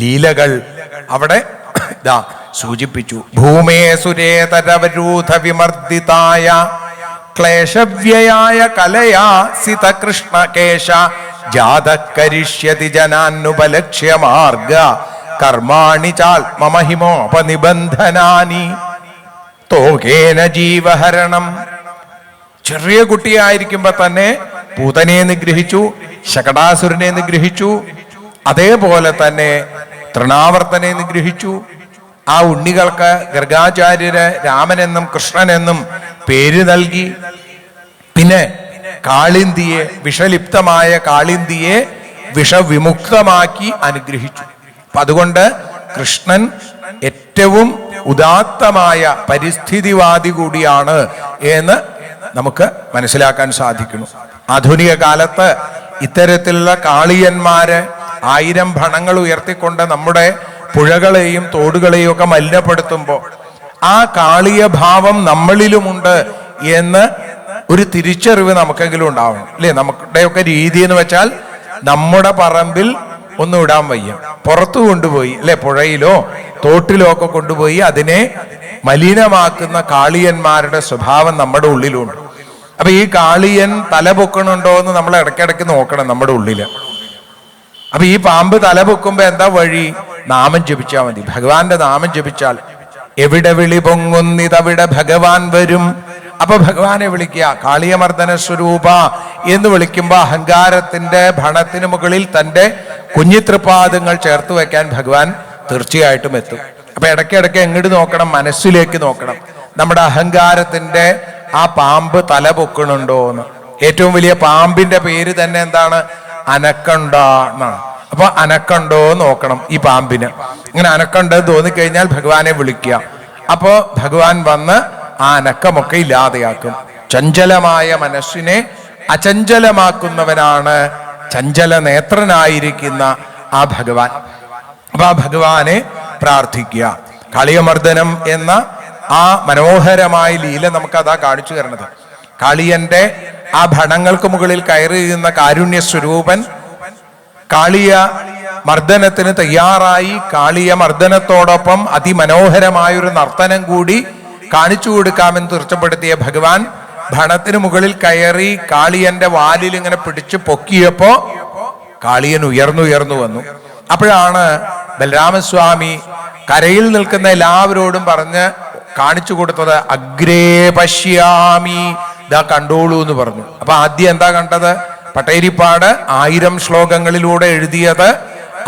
ലീലകൾ അവിടെ സൂചിപ്പിച്ചു. ഭൂമേ സുരേതരവരൂഥ വിമർദിതായ ക്ലേശവ്യയായ കലയാ സിത കൃഷ്ണകേശ ജാതകരിഷ്യതി ജനാനുപലക്ഷ്യ മാർഗ കർമാണി ചാത്മമഹിമോപനിബന്ധനാനി തോകേന ജീവഹരണം. ചെറിയ കുട്ടിയായിരിക്കുമ്പോ തന്നെ പൂതനയെ നിഗ്രഹിച്ചു, ശകടാസുരനെ നിഗ്രഹിച്ചു, അതേപോലെ തന്നെ തൃണാവർത്തനെ നിഗ്രഹിച്ചു. ആ ഉണ്ണികൾക്ക് ഗർഗാചാര്യര് രാമനെന്നും കൃഷ്ണനെന്നും പേര് നൽകി. പിന്നെ കാളിന്തിയെ, വിഷലിപ്തമായ കാളിന്തിയെ വിഷവിമുക്തമാക്കി അനുഗ്രഹിച്ചു. അപ്പൊ അതുകൊണ്ട് കൃഷ്ണൻ ഏറ്റവും ഉദാത്തമായ പരിസ്ഥിതിവാദി കൂടിയാണ് എന്ന് നമുക്ക് മനസ്സിലാക്കാൻ സാധിക്കുന്നു. ആധുനിക കാലത്ത് ഇത്തരത്തിലുള്ള കാളിയന്മാര് 1000 ഭണങ്ങൾ ഉയർത്തിക്കൊണ്ട് നമ്മുടെ പുഴകളെയും തോടുകളെയും ഒക്കെ മലിനപ്പെടുത്തുമ്പോൾ ആ കാളിയ ഭാവം നമ്മളിലുമുണ്ട് എന്ന് ഒരു തിരിച്ചറിവ് നമുക്കെങ്കിലും ഉണ്ടാവണം, അല്ലേ? നമ്മുടെയൊക്കെ രീതി എന്ന് വെച്ചാൽ നമ്മുടെ പറമ്പിൽ ഒന്നും ഇടാൻ വയ്യ, പുറത്തു കൊണ്ടുപോയി, അല്ലെ, പുഴയിലോ തോട്ടിലോ ഒക്കെ കൊണ്ടുപോയി അതിനെ മലിനമാക്കുന്ന കാളിയന്മാരുടെ സ്വഭാവം നമ്മുടെ ഉള്ളിലുണ്ട്. അപ്പൊ ഈ കാളിയൻ തല പൊക്കണുണ്ടോ എന്ന് നമ്മൾ ഇടയ്ക്കിടയ്ക്ക് നോക്കണം നമ്മുടെ ഉള്ളില്. അപ്പൊ ഈ പാമ്പ് തല പൊക്കുമ്പോ എന്താ വഴി? നാമം ജപിച്ചാൽ മതി. ഭഗവാന്റെ നാമം ജപിച്ചാൽ എവിടെ വിളി പൊങ്ങുന്നിതവിടെ ഭഗവാൻ വരും. അപ്പൊ ഭഗവാനെ വിളിക്കുക, കാളിയമർദ്ദന സ്വരൂപ എന്ന് വിളിക്കുമ്പോ അഹങ്കാരത്തിന്റെ ഭണത്തിന് മുകളിൽ തന്റെ കുഞ്ഞിതൃപാദങ്ങൾ ചേർത്ത് വെക്കാൻ ഭഗവാൻ തീർച്ചയായിട്ടും എത്തും. അപ്പൊ ഇടയ്ക്കിടയ്ക്ക് എങ്ങോട്ട് നോക്കണം? മനസ്സിലേക്ക് നോക്കണം. നമ്മുടെ അഹങ്കാരത്തിന്റെ ആ പാമ്പ് തല പൊക്കണുണ്ടോ എന്ന്. ഏറ്റവും വലിയ പാമ്പിന്റെ പേര് തന്നെ എന്താണ്? അനക്കണ്ട എന്നാണ്. അപ്പൊ അനക്കണ്ടോ നോക്കണം ഈ പാമ്പിന്. ഇങ്ങനെ അനക്കണ്ടെന്ന് തോന്നിക്കഴിഞ്ഞാൽ ഭഗവാനെ വിളിക്കുക. അപ്പോ ഭഗവാൻ വന്ന് ആ അനക്കമൊക്കെ ഇല്ലാതെയാക്കും. ചഞ്ചലമായ മനസ്സിനെ അചഞ്ചലമാക്കുന്നവനാണ് ചഞ്ചല നേത്രനായിരിക്കുന്ന ആ ഭഗവാൻ. അപ്പൊ ആ ഭഗവാനെ പ്രാർത്ഥിക്കുക. കാളിയമർദ്ദനം എന്ന ആ മനോഹരമായ ലീല നമുക്കതാ കാണിച്ചു തരണത്. കാളിയന്റെ ആ ഭണങ്ങൾക്ക് മുകളിൽ കയറിയിരുന്ന കാരുണ്യ സ്വരൂപൻ കാളിയ മർദ്ദനത്തിന് തയ്യാറായി. കാളിയ മർദ്ദനത്തോടൊപ്പം അതിമനോഹരമായൊരു നർത്തനം കൂടി കാണിച്ചു കൊടുക്കാമെന്ന് തീർച്ചപ്പെടുത്തിയ ഭഗവാൻ ഭണത്തിന് മുകളിൽ കയറി കാളിയന്റെ വാലിൽ ഇങ്ങനെ പിടിച്ചു പൊക്കിയപ്പോ കാളിയൻ ഉയർന്നുയർന്നു വന്നു. അപ്പോഴാണ് ബലരാമസ്വാമി കരയിൽ നിൽക്കുന്ന എല്ലാവരോടും പറഞ്ഞ് കാണിച്ചു കൊടുത്തത് അഗ്രേ പശ്യാമി, ഇതാ കണ്ടോളൂ എന്ന് പറഞ്ഞു. അപ്പൊ ആദ്യം എന്താ കണ്ടത്? പട്ടേരിപ്പാട് 1000 ശ്ലോകങ്ങളിലൂടെ എഴുതിയത്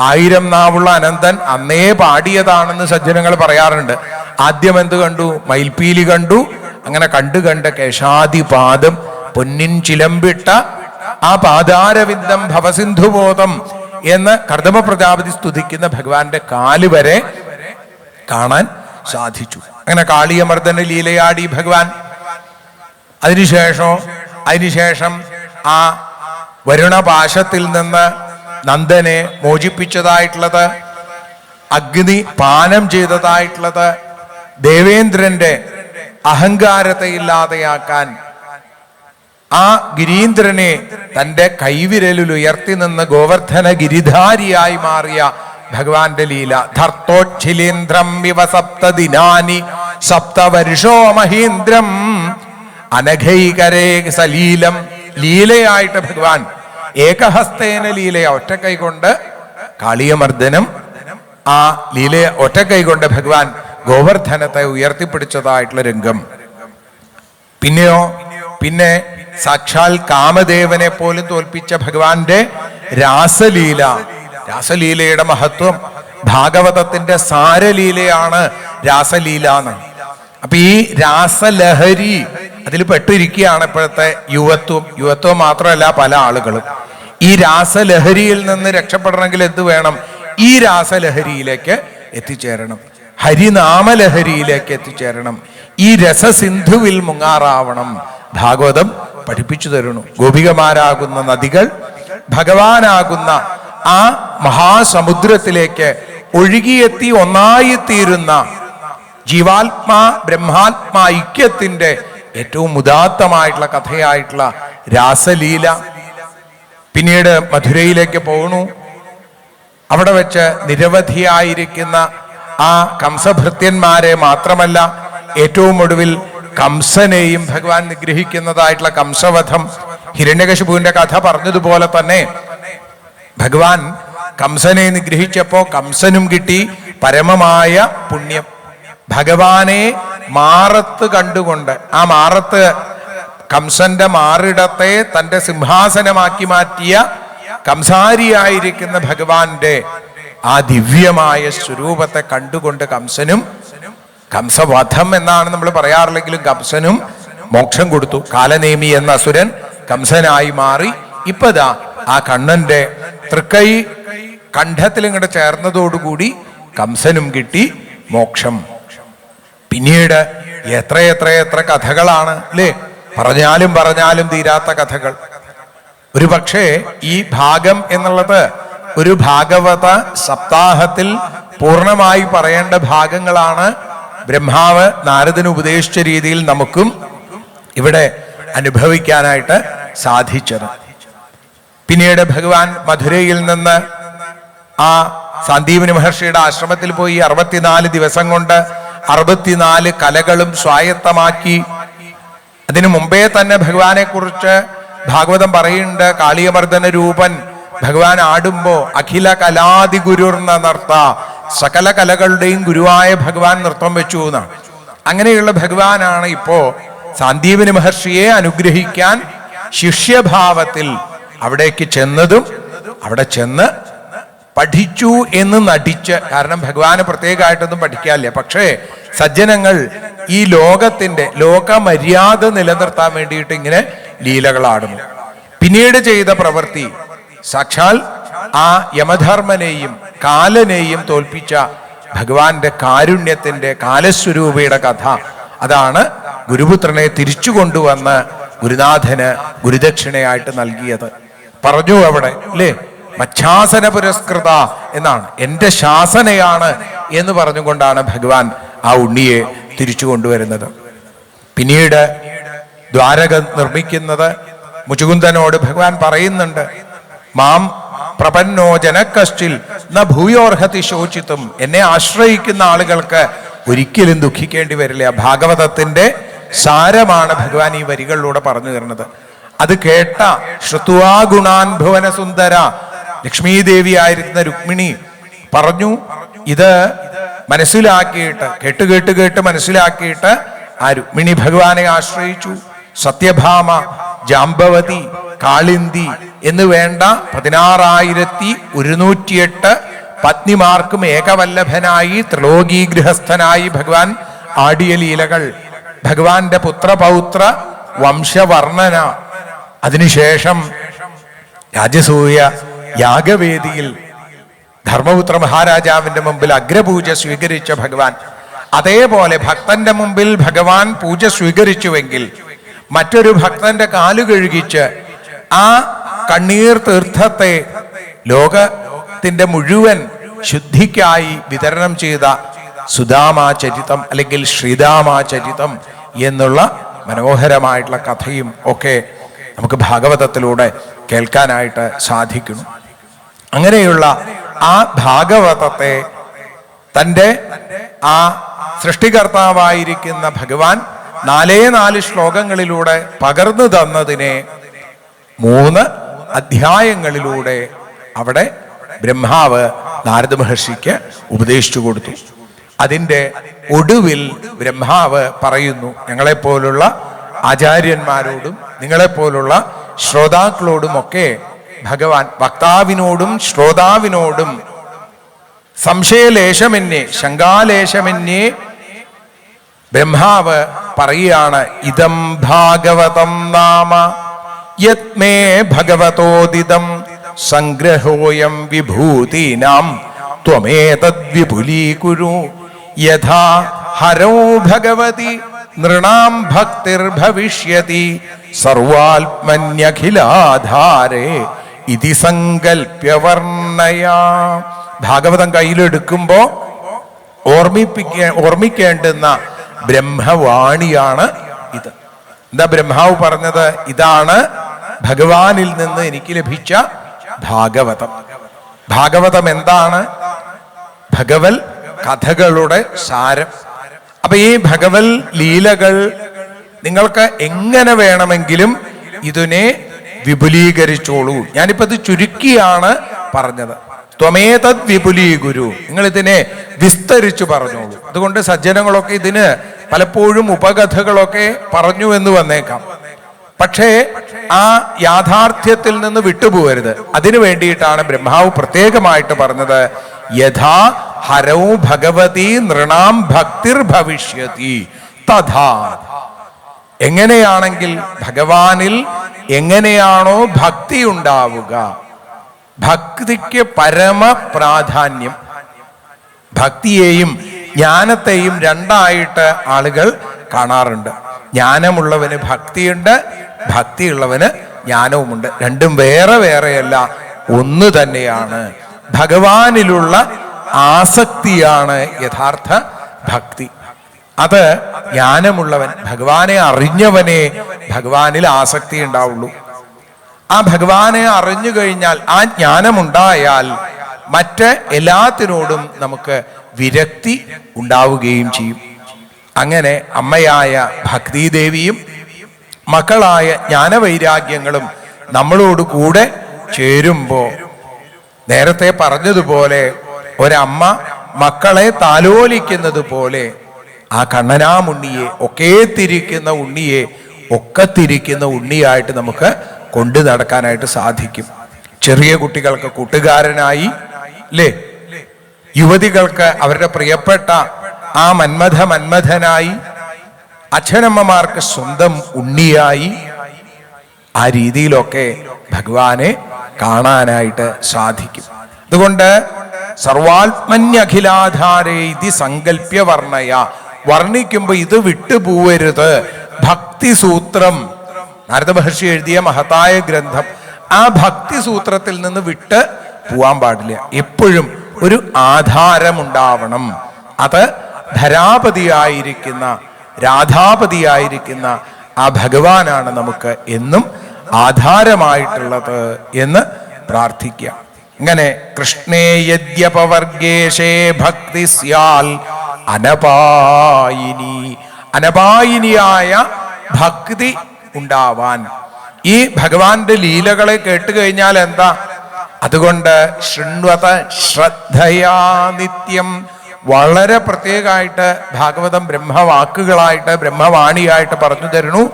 1000 നാവുള്ള അനന്തൻ അന്നേ പാടിയതാണെന്ന് സജ്ജനങ്ങൾ പറയാറുണ്ട്. ആദ്യം എന്ത് കണ്ടു? മയിൽപീലി കണ്ടു. അങ്ങനെ കണ്ട് കേശാദിപാദം പൊന്നിൻ ചിലമ്പിട്ട ആ പാദാരവിന്ദം ഭവസിന്ധുബോധം എന്ന് കർദമ പ്രജാപതി സ്തുതിക്കുന്ന ഭഗവാന്റെ കാല് വരെ കാണാൻ സാധിച്ചു. അങ്ങനെ കാളിയമർദ്ദന ലീലയാടി ഭഗവാൻ. അതിനുശേഷം ആ വരുണപാശത്തിൽ നിന്ന് നന്ദനെ മോചിപ്പിച്ചതായിട്ടുള്ളത്, അഗ്നി പാനം ചെയ്തതായിട്ടുള്ളത്, ദേവേന്ദ്രന്റെ അഹങ്കാരത്തെ ഇല്ലാതെയാക്കാൻ ആ ഗിരീന്ദ്രനെ തന്റെ കൈവിരലിൽ ഉയർത്തി നിന്ന് ഗോവർദ്ധന ഗിരിധാരിയായി മാറിയ ഭഗവാന്റെ ലീല. ധർത്തോച്ഛിലേന്ദ്രം ഇവ സപ്തദിനാനി സപ്തവർഷോ മഹീന്ദ്രം അനഘൈകരേ സലീലം. ലീലയായിട്ട് ഭഗവാൻ ഏകഹസ്തേന ലീലയ, ഒറ്റക്കൈ കൊണ്ട് കാളിയമർദ്ദനം, ആ ലീലയെ ഒറ്റക്കൈ കൊണ്ട് ഭഗവാൻ ഗോവർദ്ധനത്തെ ഉയർത്തിപ്പിടിച്ചതായിട്ടുള്ള രംഗം. പിന്നെ സാക്ഷാൽ കാമദേവനെ പോലും തോൽപ്പിച്ച ഭഗവാന്റെ രാസലീല. രാസലീലയുടെ മഹത്വം ഭാഗവതത്തിന്റെ സാരലീലയാണ് രാസലീല എന്ന്. അപ്പൊ ഈ രാസലഹരി അതിൽ പെട്ടിരിക്കുകയാണ് ഇപ്പോഴത്തെ യുവത്വം മാത്രമല്ല പല ആളുകളും. ഈ രാസലഹരിയിൽ നിന്ന് രക്ഷപ്പെടണമെങ്കിൽ എന്ത് വേണം? ഈ രാസലഹരിയിലേക്ക് എത്തിച്ചേരണം, ഹരിനാമലഹരിയിലേക്ക് എത്തിച്ചേരണം, ഈ രസസിന്ധുവിൽ മുങ്ങാറാവണം. ഭാഗവതം പഠിപ്പിച്ചു തരുന്നു. ഗോപികമാരാകുന്ന നദികൾ ഭഗവാനാകുന്ന ആ മഹാസമുദ്രത്തിലേക്ക് ഒഴുകിയെത്തി ഒന്നായിത്തീരുന്ന ജീവാത്മാ ബ്രഹ്മാത്മാ ഐക്യത്തിന്റെ ഏറ്റവും ഉദാത്തമായിട്ടുള്ള കഥയായിട്ടുള്ള രാസലീല. പിന്നീട് മധുരയിലേക്ക് പോകുന്നു. അവിടെ വെച്ച് നിരവധിയായിരിക്കുന്ന ആ കംസഭൃത്യന്മാരെ മാത്രമല്ല, ഏറ്റവും ഒടുവിൽ കംസനെയും ഭഗവാൻ നിഗ്രഹിക്കുന്നതായിട്ടുള്ള കംസവധം. ഹിരണ്യകശിപുവിന്റെ കഥ പറഞ്ഞതുപോലെ തന്നെ ഭഗവാൻ കംസനെ നിഗ്രഹിച്ചപ്പോ കംസനും കിട്ടി പരമമായ പുണ്യം. ഭഗവാനെ മാറത്ത് കണ്ടുകൊണ്ട്, ആ മാറത്ത് കംസന്റെ മാറിടത്തെ തന്റെ സിംഹാസനമാക്കി മാറ്റിയ കംസാരിയായിരിക്കുന്ന ഭഗവാന്റെ ആ ദിവ്യമായ സ്വരൂപത്തെ കണ്ടുകൊണ്ട് കംസനും, കംസവധം എന്നാണ് നമ്മൾ പറയാറില്ലെങ്കിലും കംസനും മോക്ഷം കൊടുത്തു. കാലനേമി എന്ന അസുരൻ കംസനായി മാറി. ഇപ്പതാ ആ കണ്ണന്റെ തൃക്കൈ കണ്ഠത്തിൽ ഇങ്ങോട്ട് ചേർന്നതോടുകൂടി കംസനും കിട്ടി മോക്ഷം. പിന്നീട് എത്ര കഥകളാണ് അല്ലേ? പറഞ്ഞാലും തീരാത്ത കഥകൾ. ഒരു പക്ഷേ ഈ ഭാഗം എന്നുള്ളത് ഒരു ഭാഗവത സപ്താഹത്തിൽ പൂർണ്ണമായി പറയേണ്ട ഭാഗങ്ങളാണ്. ബ്രഹ്മാവ് നാരദന് ഉപദേശിച്ച രീതിയിൽ നമുക്കും ഇവിടെ അനുഭവിക്കാനായിട്ട് സാധിച്ചത്. പിന്നീട് ഭഗവാൻ മധുരയിൽ നിന്ന് ആ സന്ദീപനി മഹർഷിയുടെ ആശ്രമത്തിൽ പോയി 64 ദിവസം കൊണ്ട് 64 കലകളും സ്വായത്തമാക്കി. അതിനു മുമ്പേ തന്നെ ഭഗവാനെ കുറിച്ച് ഭാഗവതം പറയുന്നുണ്ട്. കാളിയമർദ്ദന രൂപൻ ഭഗവാൻ ആടുമ്പോ അഖില കലാദി ഗുരുർന്ന നർത്ത, സകല കലകളുടെയും ഗുരുവായ ഭഗവാൻ നൃത്തം വെച്ചു എന്നാണ്. അങ്ങനെയുള്ള ഭഗവാനാണ് ഇപ്പോ സാന്ദീപനി മഹർഷിയെ അനുഗ്രഹിക്കാൻ ശിഷ്യഭാവത്തിൽ അവിടേക്ക് ചെന്നതും അവിടെ ചെന്ന് പഠിച്ചു എന്ന് നടിച്ച്. കാരണം ഭഗവാന് പ്രത്യേകമായിട്ടൊന്നും പഠിക്കാനില്ല. പക്ഷേ സജ്ജനങ്ങൾ ഈ ലോകത്തിന്റെ ലോകമര്യാദ നിലനിർത്താൻ വേണ്ടിയിട്ട് ഇങ്ങനെ ലീലകളാടുന്നു. പിന്നീട് ചെയ്ത പ്രവൃത്തി സാക്ഷാൽ ആ യമധർമ്മനെയും കാലനെയും തോൽപ്പിച്ച ഭഗവാന്റെ കാരുണ്യത്തിന്റെ കാലസ്വരൂപയുടെ കഥ. അതാണ് ഗുരുപുത്രനെ തിരിച്ചു കൊണ്ടുവന്ന് ഗുരുനാഥന് ഗുരുദക്ഷിണയായിട്ട് നൽകിയത്. പറഞ്ഞു അവിടെ അല്ലേ, മച്ഛാസന പുരസ്കൃത എന്നാണ്, എൻ്റെ ശാസനയാണ് എന്ന് പറഞ്ഞുകൊണ്ടാണ് ഭഗവാൻ ആ ഉണ്ണിയെ തിരിച്ചു കൊണ്ടുവരുന്നത്. പിന്നീട് ദ്വാരക നിർമ്മിക്കുന്നത് മുചുകുന്ദനോട് ഭഗവാൻ പറയുന്നുണ്ട്, മാം പ്രപന്നോ ജനകശ്ചിൽ ന ഭൂയോർഹതി ശോചിത്തും, എന്നെ ആശ്രയിക്കുന്ന ആളുകൾക്ക് ഒരിക്കലും ദുഃഖിക്കേണ്ടി വരില്ല. ഭാഗവതത്തിന്റെ സാരമാണ് ഭഗവാൻ ഈ വരികളിലൂടെ പറഞ്ഞു തരുന്നത്. അത് കേട്ട ശ്രുത്വാ ഗുണാൻ ഭുവന സുന്ദര ലക്ഷ്മീ ദേവി ആയിരിക്കുന്ന രുക്മിണി പറഞ്ഞു, ഇത് മനസ്സിലാക്കിയിട്ട് കേട്ട് കേട്ട് കേട്ട് മനസ്സിലാക്കിയിട്ട് ആ രുക്മിണി ഭഗവാനെ ആശ്രയിച്ചു. സത്യഭാമ, ജാംബവതി, കാളിന്തി എന്ന് വേണ്ട 16,108 പത്നിമാർക്കും ഏകവല്ലഭനായി ത്രിലോകീ ഗൃഹസ്ഥനായി ഭഗവാൻ ആടിയ ലീലകൾ, ഭഗവാന്റെ പുത്രപൗത്ര വംശവർണ്ണന, അതിനുശേഷം രാജസൂയ യാഗവേദിയിൽ ധർമ്മപുത്ര മഹാരാജാവിന്റെ മുമ്പിൽ അഗ്രപൂജ സ്വീകരിച്ച ഭഗവാൻ, അതേപോലെ ഭക്തന്റെ മുമ്പിൽ ഭഗവാൻ പൂജ സ്വീകരിച്ചുവെങ്കിൽ മറ്റൊരു ഭക്തന്റെ കാലു കഴുകിച്ച് ആ കണ്ണീർ തീർത്ഥത്തെ ലോകത്തിന്റെ മുഴുവൻ ശുദ്ധിക്കായി വിതരണം ചെയ്ത സുദാമാചരിതം അല്ലെങ്കിൽ ശ്രീദാമാചരിതം എന്നുള്ള മനോഹരമായിട്ടുള്ള കഥയും ഒക്കെ നമുക്ക് ഭാഗവതത്തിലൂടെ കേൾക്കാനായിട്ട് സാധിക്കുന്നു. അങ്ങനെയുള്ള ആ ഭാഗവതത്തെ തൻ്റെ ആ സൃഷ്ടികർത്താവായിരിക്കുന്ന ഭഗവാൻ 4 ശ്ലോകങ്ങളിലൂടെ പകർന്നു തന്നതിനെ 3 അധ്യായങ്ങളിലൂടെ അവിടെ ബ്രഹ്മാവ് നാരദ മഹർഷിക്ക് ഉപദേശിച്ചു കൊടുത്തു. അതിൻ്റെ ഒടുവിൽ ബ്രഹ്മാവ് പറയുന്നു, ഞങ്ങളെപ്പോലുള്ള ആചാര്യന്മാരോടും നിങ്ങളെപ്പോലുള്ള ശ്രോതാക്കളോടുമൊക്കെ ഭഗവാൻ വക്താവിനോടും ശ്രോതാവിനോടും സംശയലേശമെന്നേ ശങ്കാലേശമെന്നേ ബ്രഹ്മാവ് പറയുകയാണ്, ഇതം ഭാഗവതം നാമ യത്മേ ഭഗവതോദിതം സംഗ്രഹോയം വിഭൂതീനാം ത്വമേതദ് വിപുലീകുരു യഥാ ഹരോ ഭഗവതി നൃണാം ഭക്തിർഭവിഷ്യതി സർവാത്മന്യഖിലാധാരേ ഇതി സങ്കൽപ്യവർണ്ണയാ. ഭാഗവതം കയ്യിലെടുക്കുമ്പോ ഓർമ്മിക്കേണ്ടുന്ന ബ്രഹ്മവാണിയാണ് ഇത്. എന്താ ബ്രഹ്മാവ് പറഞ്ഞത്? ഇതാണ് ഭഗവാനിൽ നിന്ന് എനിക്ക് ലഭിച്ച ഭാഗവതം. ഭാഗവതം എന്താണ്? ഭഗവൽ കഥകളുടെ സാരം. അപ്പൊ ഈ ഭഗവൽ ലീലകൾ നിങ്ങൾക്ക് എങ്ങനെ വേണമെങ്കിലും ഇതിനെ വിപുലീകരിച്ചോളൂ. ഞാനിപ്പോ ഇത് ചുരുക്കിയാണ് പറഞ്ഞത്. ത്വമേതദ് വിപുലീകുരു, നിങ്ങൾ ഇതിനെ വിസ്തരിച്ചു പറഞ്ഞോളൂ. അതുകൊണ്ട് സജ്ജനങ്ങളൊക്കെ ഇതിന് പലപ്പോഴും ഉപകഥകളൊക്കെ പറഞ്ഞു എന്ന് വന്നേക്കാം. പക്ഷേ ആ യാഥാർത്ഥ്യത്തിൽ നിന്ന് വിട്ടുപോകരുത്. അതിനു വേണ്ടിയിട്ടാണ് ബ്രഹ്മാവ് പ്രത്യേകമായിട്ട് പറഞ്ഞത്, യഥാ ഹരൗ ഭഗവതി നൃണാം ഭക്തിർഭവിഷ്യതി തഥാ. എങ്ങനെയാണെങ്കിൽ ഭഗവാനിൽ എങ്ങനെയാണോ ഭക്തി ഉണ്ടാവുക, ഭക്തിക്ക് പരമ പ്രാധാന്യം. ഭക്തിയെയും ജ്ഞാനത്തെയും രണ്ടായിട്ട് ആളുകൾ കാണാറുണ്ട്. ജ്ഞാനമുള്ളവന് ഭക്തിയുണ്ട്, ഭക്തിയുള്ളവന് ജ്ഞാനവുമുണ്ട്. രണ്ടും വേറെ വേറെയല്ല, ഒന്ന് തന്നെയാണ്. ഭഗവാനിലുള്ള ആസക്തിയാണ് യഥാർത്ഥ ഭക്തി. അത് ജ്ഞാനമുള്ളവൻ, ഭഗവാനെ അറിഞ്ഞവനെ ഭഗവാനിൽ ആസക്തി ഉണ്ടാവുള്ളൂ. ആ ഭഗവാനെ അറിഞ്ഞു കഴിഞ്ഞാൽ, ആ ജ്ഞാനമുണ്ടായാൽ മറ്റ് എല്ലാത്തിനോടും നമുക്ക് വിരക്തി ഉണ്ടാവുകയും ചെയ്യും. അങ്ങനെ അമ്മയായ ഭക്തിദേവിയും മക്കളായ ജ്ഞാനവൈരാഗ്യങ്ങളും നമ്മളോട് കൂടെ ചേരുമ്പോൾ, നേരത്തെ പറഞ്ഞതുപോലെ ഒരമ്മ മക്കളെ താലോലിക്കുന്നത് പോലെ ആ കണ്ണനാമുണ്ണിയെ, ഒക്കേത്തിരിക്കുന്ന ഉണ്ണിയെ ഒക്കത്തിരിക്കുന്ന ഉണ്ണിയായിട്ട് നമുക്ക് കൊണ്ടു നടക്കാനായിട്ട് സാധിക്കും. ചെറിയ കുട്ടികൾക്ക് കൂട്ടുകാരനായി അല്ലേ, യുവതികൾക്ക് അവരുടെ പ്രിയപ്പെട്ട ആ മന്മഥനായി, അച്ഛനമ്മമാർക്ക് സ്വന്തം ഉണ്ണിയായി, ആ രീതിയിലൊക്കെ ഭഗവാനെ കാണാനായിട്ട് സാധിക്കും. അതുകൊണ്ട് സർവാത്മന്യഖിലാധാരേ ഇതി സങ്കല്പ്യ വർണ്ണയ, വർണ്ണിക്കുമ്പോൾ ഇത് വിട്ടുപോവരുത്. ഭക്തിസൂത്രം, നാരദ മഹർഷി എഴുതിയ മഹത്തായ ഗ്രന്ഥം, ആ ഭക്തിസൂത്രത്തിൽ നിന്ന് വിട്ട് പോവാൻ പാടില്ല. എപ്പോഴും ഒരു ആധാരമുണ്ടാവണം. അത് ധരാപതിയായിരിക്കുന്ന, രാധാപതിയായിരിക്കുന്ന ആ ഭഗവാനാണ് നമുക്ക് എന്നും ആധാരമായിട്ടുള്ളത് എന്ന് പ്രാർത്ഥിക്കാം. ഇങ്ങനെ കൃഷ്ണേ യദ്യപവർഗേശേ ഭക്തി സ്യാൽ അനപായിനി, അനപായിനിയായ ഭക്തി ഉണ്ടാവാൻ. ഈ ഭഗവാന്റെ ലീലകളെ കേട്ടുകഴിഞ്ഞാൽ എന്താ? അതുകൊണ്ട് ശൃണ്വത ശ്രദ്ധയാ നിത്യം, വളരെ പ്രത്യേകമായിട്ട് ഭാഗവതം ബ്രഹ്മവാക്കുകളായിട്ട് ബ്രഹ്മവാണിയായിട്ട് പറഞ്ഞു തരുന്നു.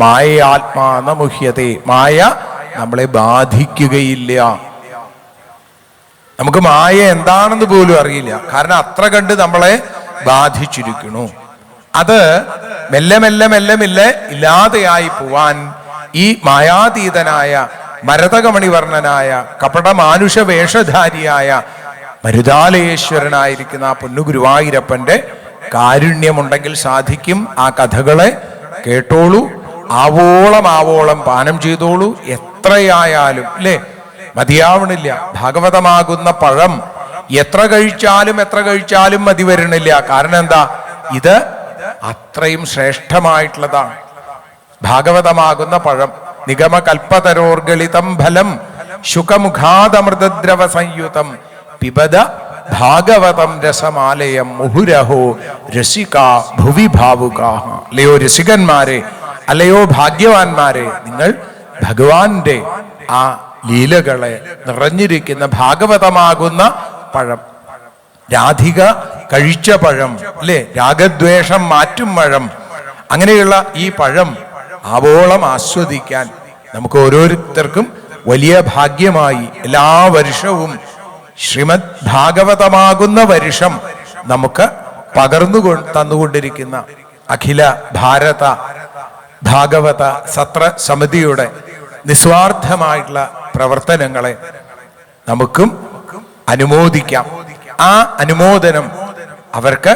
മായ ആത്മാന മുഹ്യതേ, മായ നമ്മളെ ബാധിക്കുകയില്ല. നമുക്ക് മായ എന്താണെന്ന് പോലും അറിയില്ല, കാരണം അത്ര കണ്ട് നമ്മളെ ബാധിച്ചിരിക്കുന്നു. അത് മെല്ലെ മെല്ലെ മെല്ലെ മെല്ലെ ഇല്ലാതെയായി പോവാൻ ഈ മായാതീതനായ മരതകമണിവർണ്ണനായ കപടമാനുഷ വേഷധാരിയായ മരുതാലയേശ്വരനായിരിക്കുന്ന ആ പൊന്നു ഗുരുവായൂരപ്പന്റെ കാരുണ്യമുണ്ടെങ്കിൽ സാധിക്കും. ആ കഥകളെ കേട്ടോളൂ, ആവോളം ആവോളം പാനം ചെയ്തോളൂ. എത്രയായാലും അല്ലേ, മതിയാവണില്ല. ഭാഗവതമാകുന്ന പഴം എത്ര കഴിച്ചാലും മതി വരണില്ല. കാരണം എന്താ? ഇത് അത്രയും ശ്രേഷ്ഠമായിട്ടുള്ളതാണ്. ഭാഗവതമാകുന്ന പഴം നിഗമകൽപ്പതരോർഗളിതം ഫലം ശുകമുഖാദമൃതദ്രവ സംയുതം പിബത ഭാഗവതം രസമാലയം മുഹുരഹോ രസിക ഭുവി ഭാവുകാഹ. അല്ലയോ രസികന്മാരെ, അല്ലയോ ഭാഗ്യവാന്മാരെ, നിങ്ങൾ ഭഗവാന്റെ ആ ലീലകളെ നിറഞ്ഞിരിക്കുന്ന ഭാഗവതമാകുന്ന പഴം, രാധിക കഴിച്ച പഴം അല്ലെ, രാഗദ്വേഷം മാറ്റും പഴം, അങ്ങനെയുള്ള ഈ പഴം ആവോളം ആസ്വദിക്കാൻ നമുക്ക് ഓരോരുത്തർക്കും വലിയ ഭാഗ്യമായി എല്ലാ വർഷവും ശ്രീമദ് ഭാഗവതമാകുന്ന വർഷം നമുക്ക് പകർന്നു തന്നുകൊണ്ടിരിക്കുന്ന അഖില ഭാരത ഭാഗവത സത്ര സമിതിയുടെ നിസ്വാർത്ഥമായിട്ടുള്ള പ്രവർത്തനങ്ങളെ നമുക്കും അനുമോദിക്കാം. ആ അനുമോദനം അവർക്ക്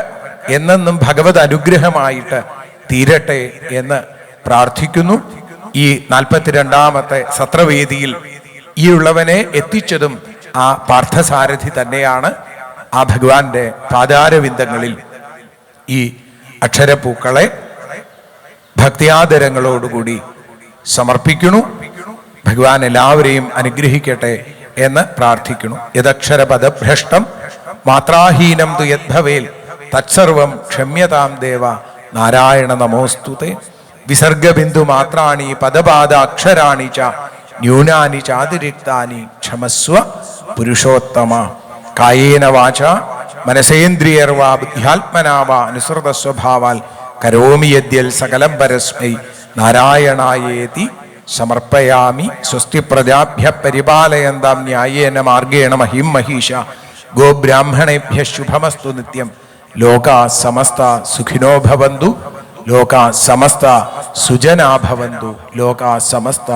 എന്നെന്നും ഭഗവത് അനുഗ്രഹമായിട്ട് തീരട്ടെ എന്ന് പ്രാർത്ഥിക്കുന്നു. ഈ 42ാമത്തെ സത്രവേദിയിൽ ഈ ഉള്ളവനെ എത്തിച്ചതും ആ പാർത്ഥസാരഥി തന്നെയാണ്. ആ ഭഗവാന്റെ പാദാരവിന്ദങ്ങളിൽ ഈ അക്ഷരപ്പൂക്കളെ ഭക്തിയാദരങ്ങളോടുകൂടി സമർപ്പിക്കുന്നു. ഭഗവാൻ എല്ലാവരെയും അനുഗ്രഹിക്കട്ടെ എന്ന് പ്രാർത്ഥിക്കുന്നു. യദക്ഷരപദഭ്രഷ്ടം മാത്രാഹീനം തു യദ്ഭവേൽ തത്സർവം ക്ഷമ്യതാം ദേവ നാരായണ നമോസ്തുതേ. വിസർഗബിന്ദു മാത്രാണി പദപാദ അക്ഷരാണി ച ന്യൂനാനി ചാതിരിക്താനി ക്ഷമസ്വ പുരുഷോത്തമ. കായേന വാച മനസേന്ദ്രിയർവാ ബുദ്ധ്യാത്മനാ വാ അനുസൃത സ്വഭാവാൽ കരോമി യദ്യൽ സകലം പരസ്മൈ നാരായണായേതി സമർപ്പയാമി. സ്വസ്തി പ്രജാഭ്യ പരിപാലയന്താം ന്യായേന മാർഗേണ മഹിം മഹീഷ. ഗോബ്രാഹ്മണേഭ്യ ശുഭമസ്തു നിത്യം. ലോകാ സമസ്ത സുഖിനോ ഭവന്തു. ലോകാ സമസ്ത സുജനാ ഭവന്തു. ലോകാ സമസ്ത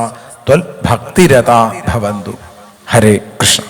ത്വൽ ഭക്തിരതാ ഭവന്തു. ഹരേ കൃഷ്ണ.